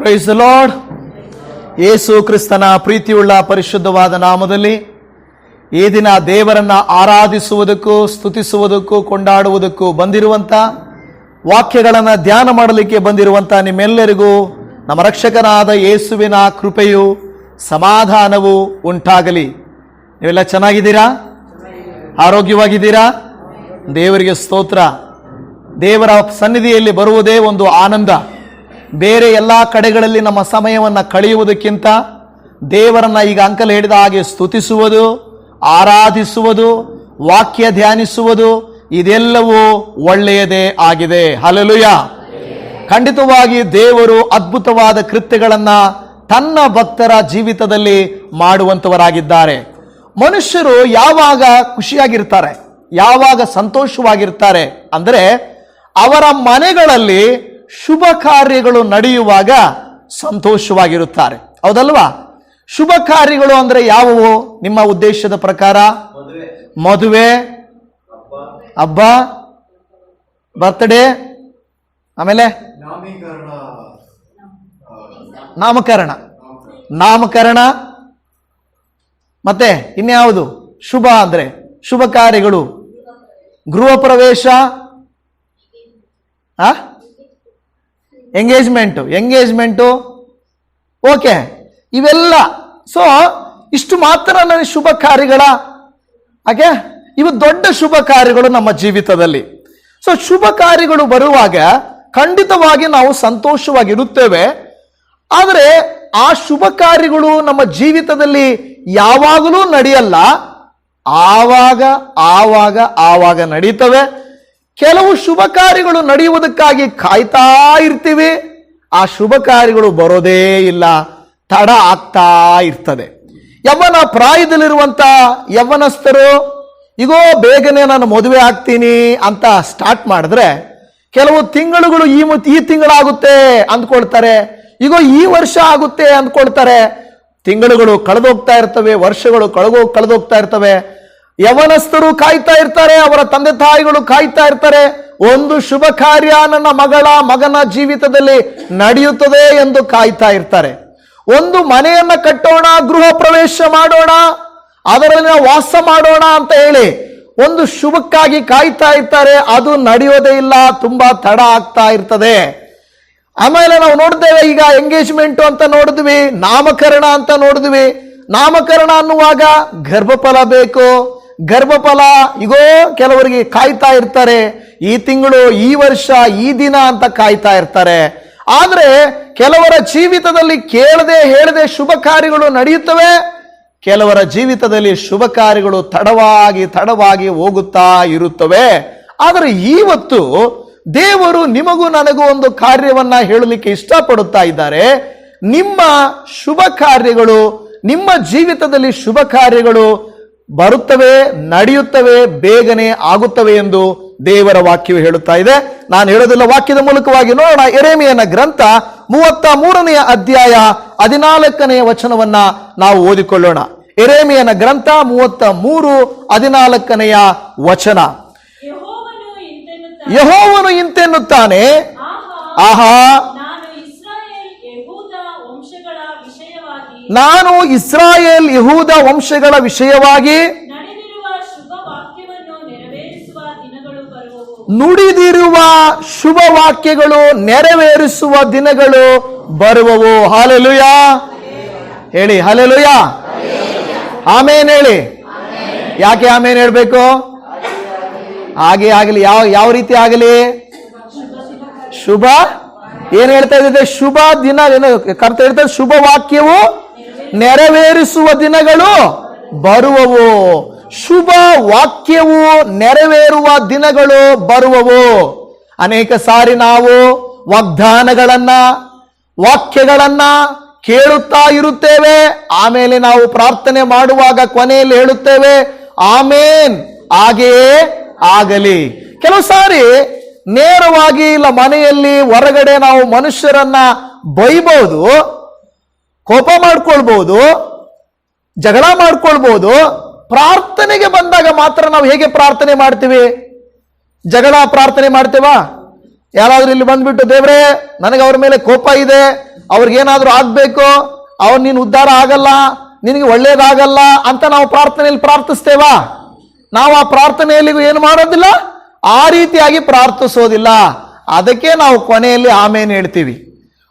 Praise the lord. ಯೇಸು ಕ್ರಿಸ್ತನ ಪ್ರೀತಿಯುಳ್ಳ ಪರಿಶುದ್ಧವಾದ ನಾಮದಲ್ಲಿ ಈ ದಿನ ದೇವರನ್ನ ಆರಾಧಿಸುವುದಕ್ಕೂ ಸ್ತುತಿಸುವುದಕ್ಕೂ ಕೊಂಡಾಡುವುದಕ್ಕೂ ಬಂದಿರುವಂಥ ವಾಕ್ಯಗಳನ್ನು ಧ್ಯಾನ ಮಾಡಲಿಕ್ಕೆ ಬಂದಿರುವಂಥ ನಿಮ್ಮೆಲ್ಲರಿಗೂ ನಮ್ಮ ರಕ್ಷಕನಾದ ಯೇಸುವಿನ ಕೃಪೆಯು ಸಮಾಧಾನವು ಉಂಟಾಗಲಿ. ನೀವೆಲ್ಲ ಚೆನ್ನಾಗಿದ್ದೀರಾ? ಆರೋಗ್ಯವಾಗಿದ್ದೀರಾ? ದೇವರಿಗೆ ಸ್ತೋತ್ರ. ದೇವರ ಸನ್ನಿಧಿಯಲ್ಲಿ ಬರುವುದೇ ಒಂದು ಆನಂದ. ಬೇರೆ ಎಲ್ಲ ಕಡೆಗಳಲ್ಲಿ ನಮ್ಮ ಸಮಯವನ್ನು ಕಳೆಯುವುದಕ್ಕಿಂತ ದೇವರನ್ನ ಈಗ ಅಂಕಲ್ ಹೇಳಿದ ಹಾಗೆ ಸ್ತುತಿಸುವುದು, ಆರಾಧಿಸುವುದು, ವಾಕ್ಯ ಧ್ಯಾನಿಸುವುದು ಇದೆಲ್ಲವೂ ಒಳ್ಳೆಯದೇ ಆಗಿದೆ. ಹಲ್ಲೆಲೂಯಾ. ಖಂಡಿತವಾಗಿ ದೇವರು ಅದ್ಭುತವಾದ ಕೃತ್ಯಗಳನ್ನು ತನ್ನ ಭಕ್ತರ ಜೀವಿತದಲ್ಲಿ ಮಾಡುವಂತವರಾಗಿದ್ದಾರೆ. ಮನುಷ್ಯರು ಯಾವಾಗ ಖುಷಿಯಾಗಿರ್ತಾರೆ, ಯಾವಾಗ ಸಂತೋಷವಾಗಿರ್ತಾರೆ ಅಂದರೆ ಅವರ ಮನೆಗಳಲ್ಲಿ ಶುಭ ಕಾರ್ಯಗಳು ನಡೆಯುವಾಗ ಸಂತೋಷವಾಗಿರುತ್ತಾರೆ. ಹೌದಲ್ವಾ? ಶುಭ ಕಾರ್ಯಗಳು ಅಂದ್ರೆ ಯಾವುವು ನಿಮ್ಮ ಉದ್ದೇಶದ ಪ್ರಕಾರ? ಮದುವೆ, ಹಬ್ಬ, ಬರ್ತ್ಡೇ, ಆಮೇಲೆ ನಾಮಕರಣ, ಮತ್ತೆ ಇನ್ಯಾವುದು ಶುಭ ಅಂದ್ರೆ ಶುಭ ಕಾರ್ಯಗಳು, ಗೃಹ ಪ್ರವೇಶ, ಎಂಗೇಜ್ಮೆಂಟು, ಓಕೆ, ಇವೆಲ್ಲ. ಸೊ ಇಷ್ಟು ಮಾತ್ರ ನನ್ನ ಶುಭ ಕಾರ್ಯಗಳ ಹಾಗೆ ಇವು ದೊಡ್ಡ ಶುಭ ಕಾರ್ಯಗಳು ನಮ್ಮ ಜೀವಿತದಲ್ಲಿ. ಸೊ ಶುಭ ಕಾರ್ಯಗಳು ಬರುವಾಗ ಖಂಡಿತವಾಗಿ ನಾವು ಸಂತೋಷವಾಗಿರುತ್ತೇವೆ. ಆದರೆ ಆ ಶುಭ ಕಾರ್ಯಗಳು ನಮ್ಮ ಜೀವಿತದಲ್ಲಿ ಯಾವಾಗಲೂ ನಡೆಯಲ್ಲ, ಆವಾಗ ನಡೀತವೆ. ಕೆಲವು ಶುಭ ಕಾರ್ಯಗಳು ನಡೆಯುವುದಕ್ಕಾಗಿ ಕಾಯ್ತಾ ಇರ್ತೀವಿ, ಆ ಶುಭ ಕಾರ್ಯಗಳು ಬರೋದೇ ಇಲ್ಲ, ತಡ ಆಗ್ತಾ ಇರ್ತದೆ. ಯವ್ವನ ಪ್ರಾಯದಲ್ಲಿರುವಂತ ಯವ್ವನಸ್ಥರು ಈಗೋ ಬೇಗನೆ ನಾನು ಮದುವೆ ಆಗ್ತೀನಿ ಅಂತ ಸ್ಟಾರ್ಟ್ ಮಾಡಿದ್ರೆ ಕೆಲವು ತಿಂಗಳುಗಳು ಈ ತಿಂಗಳಾಗುತ್ತೆ ಅಂದ್ಕೊಳ್ತಾರೆ, ಈಗೋ ಈ ವರ್ಷ ಆಗುತ್ತೆ ಅಂದ್ಕೊಳ್ತಾರೆ. ತಿಂಗಳುಗಳು ಕಳೆದೋಗ್ತಾ ಇರ್ತವೆ, ವರ್ಷಗಳು ಕಳೆದೋಗ್ತಾ ಇರ್ತವೆ. ಯವನಸ್ಥರು ಕಾಯ್ತಾ ಇರ್ತಾರೆ, ಅವರ ತಂದೆ ತಾಯಿಗಳು ಕಾಯ್ತಾ ಇರ್ತಾರೆ, ಒಂದು ಶುಭ ಕಾರ್ಯ ನನ್ನ ಮಗನ ಜೀವಿತದಲ್ಲಿ ನಡೆಯುತ್ತದೆ ಎಂದು ಕಾಯ್ತಾ ಇರ್ತಾರೆ. ಒಂದು ಮನೆಯನ್ನ ಕಟ್ಟೋಣ, ಗೃಹ ಪ್ರವೇಶ ಮಾಡೋಣ, ಅದರಲ್ಲಿ ವಾಸ ಮಾಡೋಣ ಅಂತ ಹೇಳಿ ಒಂದು ಶುಭಕ್ಕಾಗಿ ಕಾಯ್ತಾ ಇರ್ತಾರೆ. ಅದು ನಡೆಯೋದೇ ಇಲ್ಲ, ತುಂಬಾ ತಡ ಆಗ್ತಾ ಇರ್ತದೆ. ಆಮೇಲೆ ನಾವು ನೋಡಿದ್ದೇವೆ, ಈಗ ಎಂಗೇಜ್ಮೆಂಟ್ ಅಂತ ನೋಡಿದ್ವಿ, ನಾಮಕರಣ ಅಂತ ನೋಡಿದ್ವಿ. ನಾಮಕರಣ ಅನ್ನುವಾಗ ಗರ್ಭಫಲ ಬೇಕು. ಗರ್ಭಫಲ ಈಗೋ ಕೆಲವರಿಗೆ ಕಾಯ್ತಾ ಇರ್ತಾರೆ, ಈ ತಿಂಗಳು, ಈ ವರ್ಷ, ಈ ದಿನ ಅಂತ ಕಾಯ್ತಾ ಇರ್ತಾರೆ. ಆದ್ರೆ ಕೆಲವರ ಜೀವಿತದಲ್ಲಿ ಹೇಳದೆ ಶುಭ ಕಾರ್ಯಗಳು ನಡೆಯುತ್ತವೆ, ಕೆಲವರ ಜೀವಿತದಲ್ಲಿ ಶುಭ ಕಾರ್ಯಗಳು ತಡವಾಗಿ ಹೋಗುತ್ತಾ ಇರುತ್ತವೆ. ಆದರೆ ಇವತ್ತು ದೇವರು ನಿಮಗೂ ನನಗೂ ಒಂದು ಕಾರ್ಯವನ್ನ ಹೇಳಲಿಕ್ಕೆ ಇಷ್ಟಪಡುತ್ತಾ ಇದ್ದಾರೆ. ನಿಮ್ಮ ಶುಭ ಕಾರ್ಯಗಳು, ನಿಮ್ಮ ಜೀವಿತದಲ್ಲಿ ಶುಭ ಕಾರ್ಯಗಳು ಬರುತ್ತವೆ, ನಡೆಯುತ್ತವೆ, ಬೇಗನೆ ಆಗುತ್ತವೆ ಎಂದು ದೇವರ ವಾಕ್ಯವು ಹೇಳುತ್ತಾ ಇದೆ. ನಾನು ಹೇಳೋದಿಲ್ಲ, ವಾಕ್ಯದ ಮೂಲಕವಾಗಿ ನೋಡೋಣ. ಯೆರೆಮೀಯನ ಗ್ರಂಥ 33ನೇ ಅಧ್ಯಾಯ 14ನೇ ವಚನವನ್ನ ನಾವು ಓದಿಕೊಳ್ಳೋಣ. ಯೆರೆಮೀಯನ ಗ್ರಂಥ 33:14ನೇ ವಚನ. ಯೆಹೋವನು ಇಂತೆನ್ನುತ್ತಾನೆ, ಆಹಾ, ನಾನು ಇಸ್ರಾಯೇಲ್ ಯೆಹೂದ ವಂಶಗಳ ವಿಷಯವಾಗಿ ನುಡಿದಿರುವ ಶುಭ ವಾಕ್ಯಗಳು ನೆರವೇರಿಸುವ ದಿನಗಳು ಬರುವವು. ಹಲ್ಲೆಲೂಯಾ ಹೇಳಿ, ಹಲ್ಲೆಲೂಯಾ. ಆಮೇನ್ ಹೇಳಿ. ಯಾಕೆ ಆಮೇನ್ ಹೇಳ್ಬೇಕು? ಹಾಗೆ ಆಗಲಿ. ಯಾವ ರೀತಿ ಆಗಲಿ? ಶುಭ ಏನ್ ಹೇಳ್ತಾ ಇದ್ದೆ? ಶುಭ ದಿನ ಕರ್ತ ಹೇಳ್ತಾರೆ, ಶುಭ ವಾಕ್ಯವು ನೆರವೇರಿಸುವ ದಿನಗಳು ಬರುವವು. ಶುಭ ವಾಕ್ಯವು ನೆರವೇರುವ ದಿನಗಳು ಬರುವವು. ಅನೇಕ ಸಾರಿ ನಾವು ವಾಕ್ಯಗಳನ್ನ ಕೇಳುತ್ತಾ ಇರುತ್ತೇವೆ. ಆಮೇಲೆ ನಾವು ಪ್ರಾರ್ಥನೆ ಮಾಡುವಾಗ ಕೊನೆಯಲ್ಲಿ ಹೇಳುತ್ತೇವೆ, ಆಮೇನ್, ಹಾಗೆಯೇ ಆಗಲಿ. ಕೆಲವು ಸಾರಿ ನೇರವಾಗಿ ಇಲ್ಲ, ಮನೆಯಲ್ಲಿ ಹೊರಗಡೆ ನಾವು ಮನುಷ್ಯರನ್ನ ಬೈಬಹುದು, ಕೋಪ ಮಾಡ್ಕೊಳ್ಬಹುದು, ಜಗಳ ಮಾಡ್ಕೊಳ್ಬಹುದು. ಪ್ರಾರ್ಥನೆಗೆ ಬಂದಾಗ ಮಾತ್ರ ನಾವು ಹೇಗೆ ಪ್ರಾರ್ಥನೆ ಮಾಡ್ತೀವಿ? ಪ್ರಾರ್ಥನೆ ಮಾಡ್ತೇವಾ? ಯಾರಾದ್ರೂ ಇಲ್ಲಿ ಬಂದ್ಬಿಟ್ಟು, ದೇವ್ರೇ ನನಗೆ ಅವ್ರ ಮೇಲೆ ಕೋಪ ಇದೆ, ಅವ್ರಿಗೇನಾದ್ರೂ ಆಗ್ಬೇಕು, ನೀನು ಉದ್ಧಾರ ಆಗಲ್ಲ, ನಿನಗೆ ಒಳ್ಳೇದಾಗಲ್ಲ ಅಂತ ನಾವು ಪ್ರಾರ್ಥನೆಯಲ್ಲಿ ಪ್ರಾರ್ಥಿಸ್ತೇವಾ? ನಾವು ಆ ಪ್ರಾರ್ಥನೆಯಲ್ಲಿ ಏನು ಮಾಡೋದಿಲ್ಲ, ಆ ರೀತಿಯಾಗಿ ಪ್ರಾರ್ಥಿಸೋದಿಲ್ಲ. ಅದಕ್ಕೆ ನಾವು ಕೊನೆಯಲ್ಲಿ ಆಮೇನ್ ಹೇಳ್ತೀವಿ.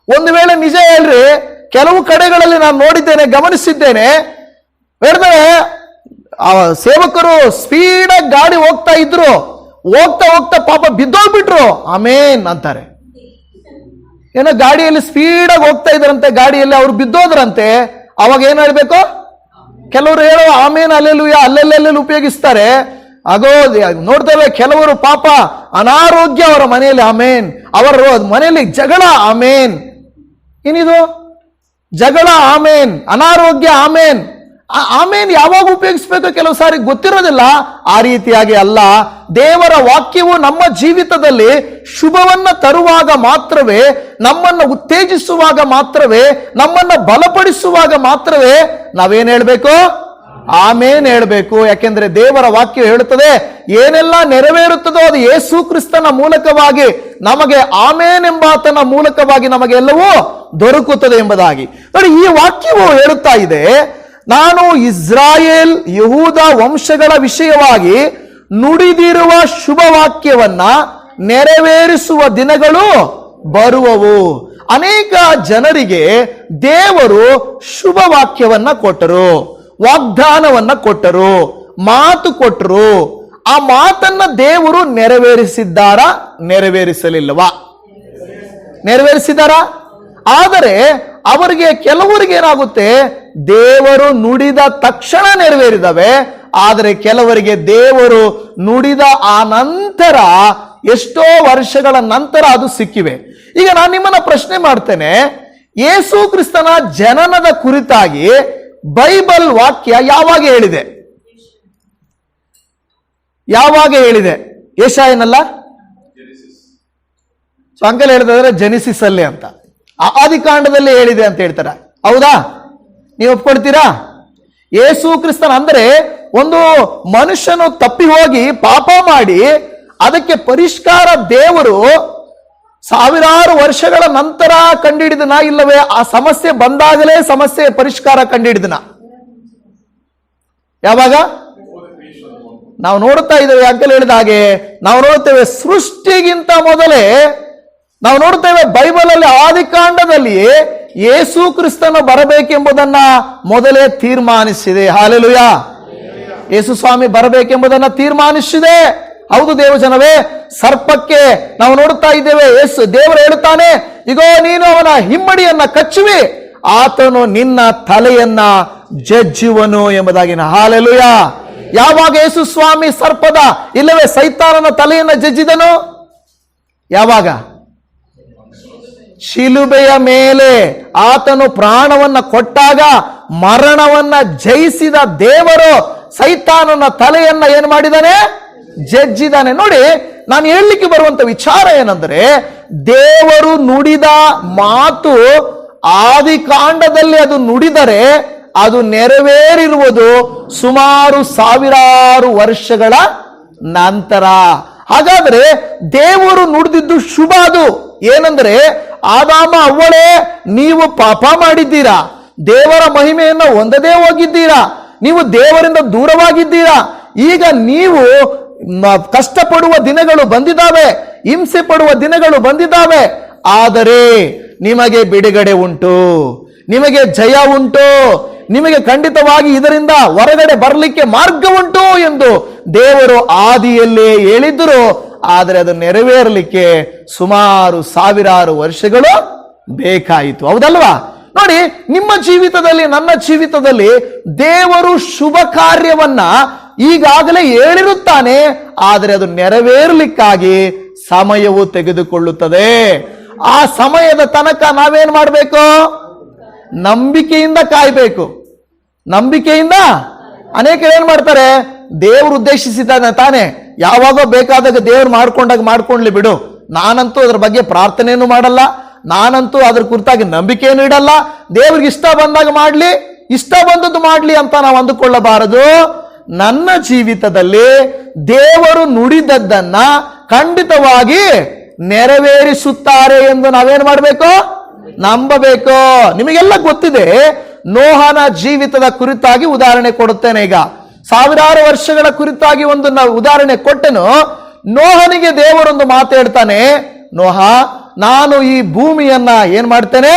ಒಂದು ವೇಳೆ ನಿಜ ಹೇಳ್ರಿ, ಕೆಲವು ಕಡೆಗಳಲ್ಲಿ ನಾನು ನೋಡಿದ್ದೇನೆ, ಗಮನಿಸಿದ್ದೇನೆ, ಹೇಳಿದ್ರೆ ಸೇವಕರು ಸ್ಪೀಡಾಗಿ ಗಾಡಿ ಹೋಗ್ತಾ ಇದ್ರು, ಹೋಗ್ತಾ ಹೋಗ್ತಾ ಪಾಪ ಬಿದ್ದೋಗ್ಬಿಟ್ರು, ಆಮೇನ್ ಅಂತಾರೆ. ಏನೋ ಗಾಡಿಯಲ್ಲಿ ಸ್ಪೀಡಾಗಿ ಹೋಗ್ತಾ ಇದ್ರಂತೆ, ಗಾಡಿಯಲ್ಲಿ ಅವ್ರು ಬಿದ್ದೋದ್ರಂತೆ. ಅವಾಗ ಏನ್ ಹೇಳ್ಬೇಕು? ಕೆಲವರು ಹೇಳೋ ಆಮೇನ್ ಅಲ್ಲೆಲ್ಲೂಯ ಅಲ್ಲೆಲ್ಲೆಲ್ಲಿ ಉಪಯೋಗಿಸ್ತಾರೆ. ಆಗೋ ನೋಡ್ತೇವೆ, ಕೆಲವರು ಪಾಪ ಅನಾರೋಗ್ಯ ಅವರ ಮನೆಯಲ್ಲಿ, ಆಮೇನ್. ಅವರ ಮನೆಯಲ್ಲಿ ಜಗಳ, ಆಮೇನ್. ಏನಿದು ಜಗಳ, ಆಮೇನ್. ಅನಾರೋಗ್ಯ, ಆಮೇನ್. ಆಮೇನ್ ಯಾವಾಗ ಉಪಯೋಗಿಸ್ಬೇಕು ಕೆಲವು ಸಾರಿ ಗೊತ್ತಿರೋದಿಲ್ಲ. ಆ ರೀತಿಯಾಗಿ ಅಲ್ಲ, ದೇವರ ವಾಕ್ಯವು ನಮ್ಮ ಜೀವಿತದಲ್ಲಿ ಶುಭವನ್ನ ತರುವಾಗ ಮಾತ್ರವೇ, ನಮ್ಮನ್ನು ಉತ್ತೇಜಿಸುವಾಗ ಮಾತ್ರವೇ, ನಮ್ಮನ್ನ ಬಲಪಡಿಸುವಾಗ ಮಾತ್ರವೇ ನಾವೇನ್ ಹೇಳ್ಬೇಕು? ಆಮೇನ್ ಹೇಳ್ಬೇಕು. ಯಾಕೆಂದ್ರೆ ದೇವರ ವಾಕ್ಯ ಹೇಳುತ್ತದೆ, ಏನೆಲ್ಲ ನೆರವೇರುತ್ತದೋ ಅದು ಯೇಸು ಕ್ರಿಸ್ತನ ಮೂಲಕವಾಗಿ ನಮಗೆ, ಆಮೇನ್ ಎಂಬಾತನ ಮೂಲಕವಾಗಿ ನಮಗೆ ಎಲ್ಲವೂ ದೊರಕುತ್ತದೆ ಎಂಬುದಾಗಿ. ನೋಡಿ, ಈ ವಾಕ್ಯವು ಹೇಳುತ್ತಾ ಇದೆ, ನಾನು ಇಸ್ರಾಯೇಲ್ ಯಹೂದ ವಂಶಗಳ ವಿಷಯವಾಗಿ ನುಡಿದಿರುವ ಶುಭ ವಾಕ್ಯವನ್ನ ನೆರವೇರಿಸುವ ದಿನಗಳು ಬರುವವು. ಅನೇಕ ಜನರಿಗೆ ದೇವರು ಶುಭ ವಾಕ್ಯವನ್ನ ಕೊಟ್ಟರು, ವಾಗ್ದಾನವನ್ನ ಕೊಟ್ಟರು, ಮಾತು ಕೊಟ್ಟರು. ಆ ಮಾತನ್ನ ದೇವರು ನೆರವೇರಿಸಿದ್ದಾರಾ? ನೆರವೇರಿಸಲಿಲ್ಲವಾ? ನೆರವೇರಿಸಿದಾರಾ? ಆದರೆ ಅವರಿಗೆ, ಕೆಲವರಿಗೆ ಏನಾಗುತ್ತೆ, ದೇವರು ನುಡಿದ ತಕ್ಷಣ ನೆರವೇರಿದವೆ. ಆದರೆ ಕೆಲವರಿಗೆ ದೇವರು ನುಡಿದ ಆ ನಂತರ, ಎಷ್ಟೋ ವರ್ಷಗಳ ನಂತರ ಅದು ಸಿಕ್ಕಿವೆ. ಈಗ ನಾನು ನಿಮ್ಮನ್ನ ಪ್ರಶ್ನೆ ಮಾಡ್ತೇನೆ, ಯೇಸು ಕ್ರಿಸ್ತನ ಜನನದ ಕುರಿತಾಗಿ ಬೈಬಲ್ ವಾಕ್ಯ ಯಾವಾಗ ಹೇಳಿದೆ? ಯಾವಾಗ ಹೇಳಿದೆ? ಯೆಶಾಯನಲ್ಲ, ಸೊ ಅಂಕಲ್ ಹೇಳಿದ್ರೆ ಜೆನಿಸಿಸ್ ಅಲ್ಲಿ ಅಂತ, ಆದಿಕಾಂಡದಲ್ಲಿ ಹೇಳಿದೆ ಅಂತ ಹೇಳ್ತಾರೆ. ಹೌದಾ? ನೀವು ಒಪ್ಕೊಳ್ತೀರಾ? ಯೇಸು ಕ್ರಿಸ್ತನ ಅಂದ್ರೆ ಒಂದು ಮನುಷ್ಯನು ತಪ್ಪಿ ಹೋಗಿ ಪಾಪ ಮಾಡಿ ಅದಕ್ಕೆ ಪರಿಷ್ಕಾರ ದೇವರು ಸಾವಿರಾರು ವರ್ಷಗಳ ನಂತರ ಕಂಡುಹಿಡಿದನ, ಇಲ್ಲವೇ ಆ ಸಮಸ್ಯೆ ಬಂದಾಗಲೇ ಸಮಸ್ಯೆ ಪರಿಷ್ಕಾರ ಕಂಡುಹಿಡಿದನ? ಯಾವಾಗ? ನಾವು ನೋಡುತ್ತಾ ಇದ್ದೇವೆ, ಅಂಕಲ್ ಹೇಳಿದ ಹಾಗೆ ನಾವು ನೋಡುತ್ತೇವೆ, ಸೃಷ್ಟಿಗಿಂತ ಮೊದಲೇ ನಾವು ನೋಡುತ್ತೇವೆ ಬೈಬಲ್ ಅಲ್ಲಿ, ಆದಿಕಾಂಡದಲ್ಲಿ ಯೇಸು ಕ್ರಿಸ್ತನು ಬರಬೇಕೆಂಬುದನ್ನ ಮೊದಲೇ ತೀರ್ಮಾನಿಸಿದೆ. ಹಾಲೆಲೂಯ! ಯೇಸು ಸ್ವಾಮಿ ಬರಬೇಕೆಂಬುದನ್ನ ತೀರ್ಮಾನಿಸಿದೆ. ಹೌದು ದೇವಜನವೇ, ಸರ್ಪಕ್ಕೆ ನಾವು ನೋಡುತ್ತಾ ಇದ್ದೇವೆ, ದೇವರು ಹೇಳುತ್ತಾನೆ, ಇಗೋ ನೀನು ಅವನ ಹಿಮ್ಮಡಿಯನ್ನ ಕಚ್ಚುವಿ, ಆತನು ನಿನ್ನ ತಲೆಯನ್ನ ಜಜ್ಜುವನು ಎಂಬುದಾಗಿನ. ಹಾಲೆಲೂಯ! ಯಾವಾಗ ಯೇಸು ಸ್ವಾಮಿ ಸರ್ಪದ, ಇಲ್ಲವೇ ಸೈತಾನನ ತಲೆಯನ್ನ ಜಜ್ಜಿದನು? ಯಾವಾಗ? ಶಿಲುಬೆಯ ಮೇಲೆ ಆತನು ಪ್ರಾಣವನ್ನ ಕೊಟ್ಟಾಗ, ಮರಣವನ್ನ ಜಯಿಸಿದ ದೇವರು ಸೈತಾನನ ತಲೆಯನ್ನ ಏನು ಮಾಡಿದಾನೆ? ಜಜ್ಜಿದಾನೆ. ನೋಡಿ, ನಾನು ಹೇಳಲಿಕ್ಕೆ ಬರುವಂತ ವಿಚಾರ ಏನಂದ್ರೆ, ದೇವರು ನುಡಿದ ಮಾತು ಆದಿಕಾಂಡದಲ್ಲಿ ಅದು ನುಡಿದರೆ ಅದು ನೆರವೇರಿರುವುದು ಸುಮಾರು ಸಾವಿರಾರು ವರ್ಷಗಳ ನಂತರ. ಹಾಗಾದ್ರೆ ದೇವರು ನುಡಿದಿದ್ದು ಶುಭ. ಅದು ಏನಂದ್ರೆ, ಆದಾಮ ಅವ್ವಳೇ ನೀವು ಪಾಪ ಮಾಡಿದ್ದೀರಾ, ದೇವರ ಮಹಿಮೆಯನ್ನ ಹೊಂದದೇ ಹೋಗಿದ್ದೀರಾ, ನೀವು ದೇವರಿಂದ ದೂರವಾಗಿದ್ದೀರಾ, ಈಗ ನೀವು ಕಷ್ಟಪಡುವ ದಿನಗಳು ಬಂದಿದ್ದಾವೆ, ಹಿಂಸೆ ಪಡುವ ದಿನಗಳು ಬಂದಿದ್ದಾವೆ, ಆದರೆ ನಿಮಗೆ ಬಿಡುಗಡೆ ಉಂಟು, ನಿಮಗೆ ಜಯ ಉಂಟು, ನಿಮಗೆ ಖಂಡಿತವಾಗಿ ಇದರಿಂದ ಹೊರಗಡೆ ಬರಲಿಕ್ಕೆ ಮಾರ್ಗ ಉಂಟು ಎಂದು ದೇವರು ಆದಿಯಲ್ಲೇ ಹೇಳಿದ್ರು. ಆದರೆ ಅದು ನೆರವೇರಲಿಕ್ಕೆ ಸುಮಾರು ಸಾವಿರಾರು ವರ್ಷಗಳು ಬೇಕಾಯಿತು. ಹೌದಲ್ವಾ? ನೋಡಿ, ನಿಮ್ಮ ಜೀವಿತದಲ್ಲಿ, ನನ್ನ ಜೀವಿತದಲ್ಲಿ ದೇವರು ಶುಭ ಕಾರ್ಯವನ್ನ ಈಗಾಗಲೇ ಹೇಳಿರುತ್ತಾನೆ, ಆದರೆ ಅದು ನೆರವೇರಲಿಕ್ಕಾಗಿ ಸಮಯವು ತೆಗೆದುಕೊಳ್ಳುತ್ತದೆ. ಆ ಸಮಯದ ತನಕ ನಾವೇನ್ ಮಾಡಬೇಕು? ನಂಬಿಕೆಯಿಂದ ಕಾಯ್ಬೇಕು. ನಂಬಿಕೆಯಿಂದ ಅನೇಕರು ಏನ್ ಮಾಡ್ತಾರೆ, ದೇವರು ಉದ್ದೇಶಿಸಿದ್ದಾನೆ ತಾನೆ, ಯಾವಾಗೋ ಬೇಕಾದಾಗ ದೇವ್ರು ಮಾಡ್ಕೊಂಡ್ಲಿ ಬಿಡು, ನಾನಂತೂ ಅದ್ರ ಬಗ್ಗೆ ಪ್ರಾರ್ಥನೆಯನ್ನು ಮಾಡಲ್ಲ, ನಾನಂತೂ ಅದ್ರ ಕುರಿತಾಗಿ ನಂಬಿಕೆಯನ್ನು ಇಡಲ್ಲ, ದೇವ್ರಿಗೆ ಇಷ್ಟ ಬಂದಾಗ ಮಾಡ್ಲಿ, ಇಷ್ಟ ಬಂದದ್ದು ಮಾಡ್ಲಿ ಅಂತ ನಾವು ಅಂದುಕೊಳ್ಳಬಾರದು. ನನ್ನ ಜೀವಿತದಲ್ಲಿ ದೇವರು ನುಡಿದದ್ದನ್ನ ಖಂಡಿತವಾಗಿ ನೆರವೇರಿಸುತ್ತಾರೆ ಎಂದು ನಾವೇನ್ ಮಾಡಬೇಕು? ನಂಬಬೇಕು. ನಿಮಗೆಲ್ಲ ಗೊತ್ತಿದೆ. ನೋಹನ ಜೀವಿತದ ಕುರಿತಾಗಿ ಉದಾಹರಣೆ ಕೊಡುತ್ತೇನೆ. ಈಗ ಸಾವಿರಾರು ವರ್ಷಗಳ ಕುರಿತಾಗಿ ಒಂದು ಉದಾಹರಣೆ ಕೊಟ್ಟೆನು. ನೋಹನಿಗೆ ದೇವರೊಂದು ಮಾತು ಹೇಳ್ತಾನೆ, ನೋಹ, ನಾನು ಈ ಭೂಮಿಯನ್ನ ಏನ್ ಮಾಡ್ತೇನೆ?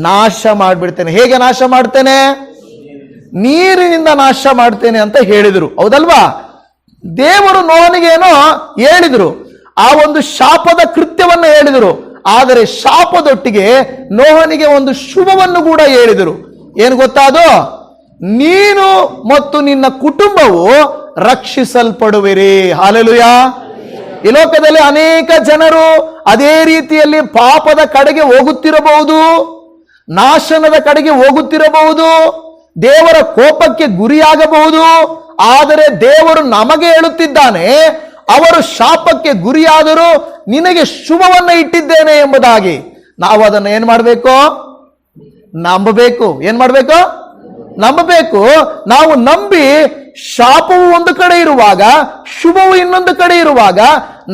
ನಾಶ ಮಾಡ್ಬಿಡ್ತೇನೆ. ಹೇಗೆ ನಾಶ ಮಾಡ್ತೇನೆ? ನೀರಿನಿಂದ ನಾಶ ಮಾಡ್ತೇನೆ ಅಂತ ಹೇಳಿದ್ರು, ಹೌದಲ್ವಾ? ದೇವರು ನೋಹನಿಗೇನೋ ಹೇಳಿದ್ರು, ಆ ಒಂದು ಶಾಪದ ಕೃತ್ಯವನ್ನ ಹೇಳಿದರು. ಆದರೆ ಶಾಪದೊಟ್ಟಿಗೆ ನೋಹನಿಗೆ ಒಂದು ಶುಭವನ್ನು ಕೂಡ ಹೇಳಿದರು. ಏನು ಗೊತ್ತಾದು? ನೀನು ಮತ್ತು ನಿನ್ನ ಕುಟುಂಬವು ರಕ್ಷಿಸಲ್ಪಡುವಿರಿ. ಹಲ್ಲೆಲೂಯಾ. ಈ ಲೋಕದಲ್ಲಿ ಅನೇಕ ಜನರು ಅದೇ ರೀತಿಯಲ್ಲಿ ಪಾಪದ ಕಡೆಗೆ ಹೋಗುತ್ತಿರಬಹುದು, ನಾಶನದ ಕಡೆಗೆ ಹೋಗುತ್ತಿರಬಹುದು, ದೇವರ ಕೋಪಕ್ಕೆ ಗುರಿಯಾಗಬಹುದು. ಆದರೆ ದೇವರು ನಮಗೆ ಹೇಳುತ್ತಿದ್ದಾನೆ, ಅವರು ಶಾಪಕ್ಕೆ ಗುರಿಯಾದರೂ ನಿನಗೆ ಶುಭವನ್ನ ಇಟ್ಟಿದ್ದೇನೆ ಎಂಬುದಾಗಿ. ನಾವು ಅದನ್ನು ಏನ್ ಮಾಡಬೇಕು? ನಂಬಬೇಕು. ಏನ್ ಮಾಡಬೇಕು? ನಂಬಬೇಕು. ನಾವು ನಂಬಿ ಶಾಪವು ಒಂದು ಕಡೆ ಇರುವಾಗ, ಶುಭವು ಇನ್ನೊಂದು ಕಡೆ ಇರುವಾಗ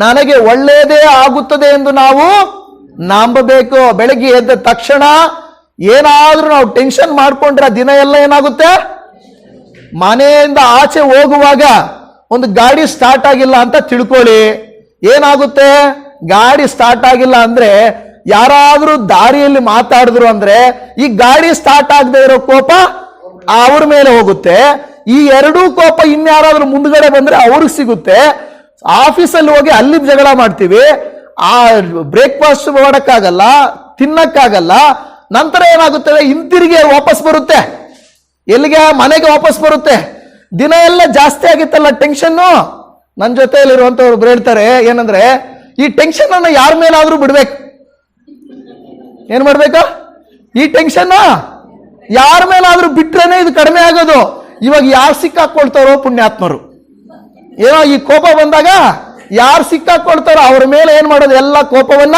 ನನಗೆ ಒಳ್ಳೆಯದೇ ಆಗುತ್ತದೆ ಎಂದು ನಾವು ನಂಬಬೇಕು. ಬೆಳಗ್ಗೆ ಎದ್ದ ತಕ್ಷಣ ಏನಾದ್ರೂ ನಾವು ಟೆನ್ಷನ್ ಮಾಡ್ಕೊಂಡ್ರೆ ದಿನ ಎಲ್ಲ ಏನಾಗುತ್ತೆ? ಮನೆಯಿಂದ ಆಚೆ ಹೋಗುವಾಗ ಒಂದು ಗಾಡಿ ಸ್ಟಾರ್ಟ್ ಆಗಿಲ್ಲ ಅಂತ ತಿಳ್ಕೊಳ್ಳಿ, ಏನಾಗುತ್ತೆ? ಗಾಡಿ ಸ್ಟಾರ್ಟ್ ಆಗಿಲ್ಲ ಅಂದ್ರೆ, ಯಾರಾದ್ರೂ ದಾರಿಯಲ್ಲಿ ಮಾತಾಡಿದ್ರು ಅಂದ್ರೆ ಈ ಗಾಡಿ ಸ್ಟಾರ್ಟ್ ಆಗದೆ ಇರೋ ಕೋಪ ಅವ್ರ ಮೇಲೆ ಹೋಗುತ್ತೆ. ಈ ಎರಡೂ ಕೋಪ ಇನ್ಯಾರಾದ್ರೂ ಮುಂದ್ಗಡೆ ಬಂದ್ರೆ ಅವ್ರಿಗೆ ಸಿಗುತ್ತೆ. ಆಫೀಸಲ್ಲಿ ಹೋಗಿ ಅಲ್ಲಿ ಜಗಳ ಮಾಡ್ತೀವಿ, ಆ ಬ್ರೇಕ್ಫಾಸ್ಟ್ ಮಾಡಕ್ಕಾಗಲ್ಲ, ತಿನ್ನಕ್ಕಾಗಲ್ಲ. ನಂತರ ಏನಾಗುತ್ತದೆ? ಹಿಂತಿರುಗಿ ವಾಪಸ್ ಬರುತ್ತೆ. ಎಲ್ಲಿಗೆ? ಮನೆಗೆ ವಾಪಸ್ ಬರುತ್ತೆ. ದಿನ ಎಲ್ಲ ಜಾಸ್ತಿ ಆಗಿತ್ತಲ್ಲ ಟೆನ್ಷನ್ನು. ನನ್ನ ಜೊತೆಯಲ್ಲಿರುವಂತವ್ರು ಹೇಳ್ತಾರೆ ಏನಂದ್ರೆ, ಈ ಟೆನ್ಷನ್ ಅನ್ನ ಯಾರ ಮೇಲಾದ್ರೂ ಬಿಡ್ಬೇಕು. ಏನ್ ಮಾಡ್ಬೇಕು? ಈ ಟೆನ್ಷನ್ ಯಾರ ಮೇಲಾದ್ರೂ ಬಿಟ್ರೇನೆ ಇದು ಕಡಿಮೆ ಆಗೋದು. ಇವಾಗ ಯಾರು ಸಿಕ್ಕಾಕೊಳ್ತಾರೋ ಪುಣ್ಯಾತ್ಮರು, ಏನೋ ಈ ಕೋಪ ಬಂದಾಗ ಯಾರು ಸಿಕ್ಕಾಕೊಳ್ತಾರೋ ಅವ್ರ ಮೇಲೆ ಏನ್ ಮಾಡೋದು? ಎಲ್ಲ ಕೋಪವನ್ನ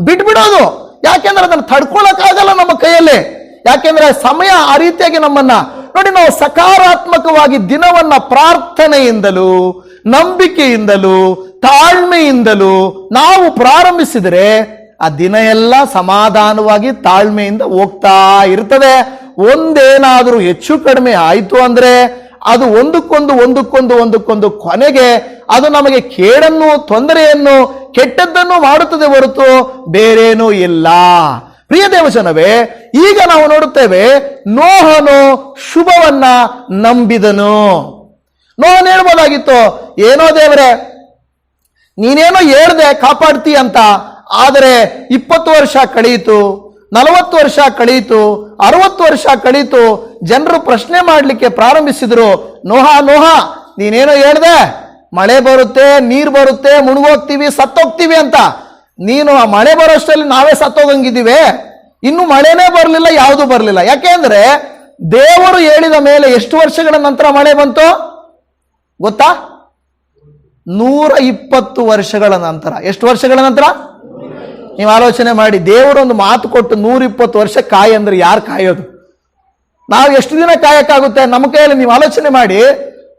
ಬಿಟ್ಬಿಡೋದು. ಯಾಕೆಂದ್ರೆ ಅದನ್ನ ತಡ್ಕೊಳಕ್ಕಾಗಲ್ಲ ನಮ್ಮ ಕೈಯಲ್ಲಿ. ಯಾಕೆಂದ್ರೆ ಸಮಯ ಆ ರೀತಿಯಾಗಿ ನಮ್ಮನ್ನ ನೋಡಿ, ನಾವು ಸಕಾರಾತ್ಮಕವಾಗಿ ದಿನವನ್ನ ಪ್ರಾರ್ಥನೆಯಿಂದಲೂ ನಂಬಿಕೆಯಿಂದಲೂ ತಾಳ್ಮೆಯಿಂದಲೂ ನಾವು ಪ್ರಾರಂಭಿಸಿದರೆ ಆ ದಿನ ಎಲ್ಲ ಸಮಾಧಾನವಾಗಿ ತಾಳ್ಮೆಯಿಂದ ಹೋಗ್ತಾ ಇರ್ತದೆ. ಒಂದೇನಾದ್ರೂ ಹೆಚ್ಚು ಕಡಿಮೆ ಆಯ್ತು ಅಂದ್ರೆ ಅದು ಒಂದಕ್ಕೊಂದು ಕೊನೆಗೆ ಅದು ನಮಗೆ ಕೇಡನ್ನು, ತೊಂದರೆಯನ್ನು, ಕೆಟ್ಟದ್ದನ್ನು ಮಾಡುತ್ತದೆ ಹೊರತು ಬೇರೇನೂ ಇಲ್ಲ. ಪ್ರಿಯ ದೇವಜನವೇ, ಈಗ ನಾವು ನೋಡುತ್ತೇವೆ, ನೋಹನು ಶುಭವನ್ನ ನಂಬಿದನು. ನೋಹನ್ ಹೇಳ್ಬೋದಾಗಿತ್ತು, ಏನೋ ದೇವರೇ ನೀನೇನೋ ಹೇಳ್ದೆ ಕಾಪಾಡ್ತಿ ಅಂತ, ಆದರೆ 20 ವರ್ಷ ಕಳೆಯಿತು, 40 ವರ್ಷ ಕಳೆಯಿತು, 60 ವರ್ಷ ಕಳೆಯಿತು. ಜನರು ಪ್ರಶ್ನೆ ಮಾಡಲಿಕ್ಕೆ ಪ್ರಾರಂಭಿಸಿದ್ರು, ನೋಹ ನೀನೇನೋ ಹೇಳ್ದೆ, ಮಳೆ ಬರುತ್ತೆ, ನೀರು ಬರುತ್ತೆ, ಮುಳುಗೋಗ್ತೀವಿ, ಸತ್ತೋಗ್ತೀವಿ ಅಂತ. ನೀನು ಆ ಮಳೆ ಬರೋಷ್ಟರಲ್ಲಿ ನಾವೇ ಸತ್ತೋಗಂಗಿದ್ದೀವಿ. ಇನ್ನು ಮಳೆನೇ ಬರಲಿಲ್ಲ, ಯಾವುದು ಬರಲಿಲ್ಲ. ಯಾಕೆಂದ್ರೆ ದೇವರು ಹೇಳಿದ ಮೇಲೆ ಎಷ್ಟು ವರ್ಷಗಳ ನಂತರ ಮಳೆ ಬಂತು ಗೊತ್ತಾ? 120 ವರ್ಷಗಳ ನಂತರ. ಎಷ್ಟು ವರ್ಷಗಳ ನಂತರ? ನೀವು ಆಲೋಚನೆ ಮಾಡಿ. ದೇವರೊಂದು ಮಾತು ಕೊಟ್ಟು 120 ವರ್ಷ ಕಾಯಿ ಅಂದ್ರೆ ಯಾರು ಕಾಯೋದು? ನಾವು ಎಷ್ಟು ದಿನ ಕಾಯಕ್ಕಾಗುತ್ತೆ ನಮ್ಮ ಕೈಯಲ್ಲಿ? ನೀವು ಆಲೋಚನೆ ಮಾಡಿ.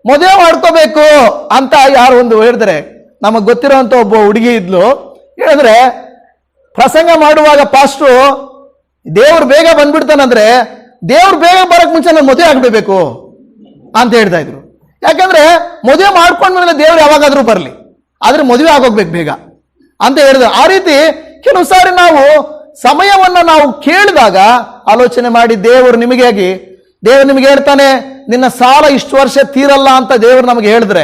ಮದುವೆ ಮಾಡ್ಕೋಬೇಕು ಅಂತ ಯಾರು ಒಂದು ಹೇಳಿದ್ರೆ, ನಮಗ್ ಗೊತ್ತಿರೋಂತ ಒಬ್ಬ ಹುಡುಗಿ ಇದ್ಲು. ಹೇಳಿದ್ರೆ ಪ್ರಸಂಗ ಮಾಡುವಾಗ ಪಾಸ್ಟ್ರು ದೇವ್ರು ಬೇಗ ಬಂದ್ಬಿಡ್ತಾನಂದ್ರೆ, ದೇವ್ರು ಬೇಗ ಬರಕ್ ಮುಂಚೆ ನಾನು ಮದುವೆ ಆಗ್ಬೇಕು ಅಂತ ಹೇಳ್ತಾ ಇದ್ರು. ಯಾಕಂದ್ರೆ ಮದುವೆ ಮಾಡ್ಕೊಂಡ್ಮೇಲೆ ದೇವ್ರು ಯಾವಾಗಾದ್ರೂ ಬರಲಿ, ಆದ್ರೆ ಮದುವೆ ಆಗೋಗ್ಬೇಕು ಬೇಗ ಅಂತ ಹೇಳಿದ್ರು. ಆ ರೀತಿ ಕೆಲವು ಸಾರಿ ನಾವು ಸಮಯವನ್ನ ನಾವು ಕೇಳಿದಾಗ ಆಲೋಚನೆ ಮಾಡಿ, ದೇವರು ನಿಮಗೆ ಹೇಳ್ತಾನೆ, ನಿನ್ನ ಸಾಲ ಇಷ್ಟು ವರ್ಷ ತೀರಲ್ಲ ಅಂತ ದೇವರು ನಮಗೆ ಹೇಳಿದ್ರೆ,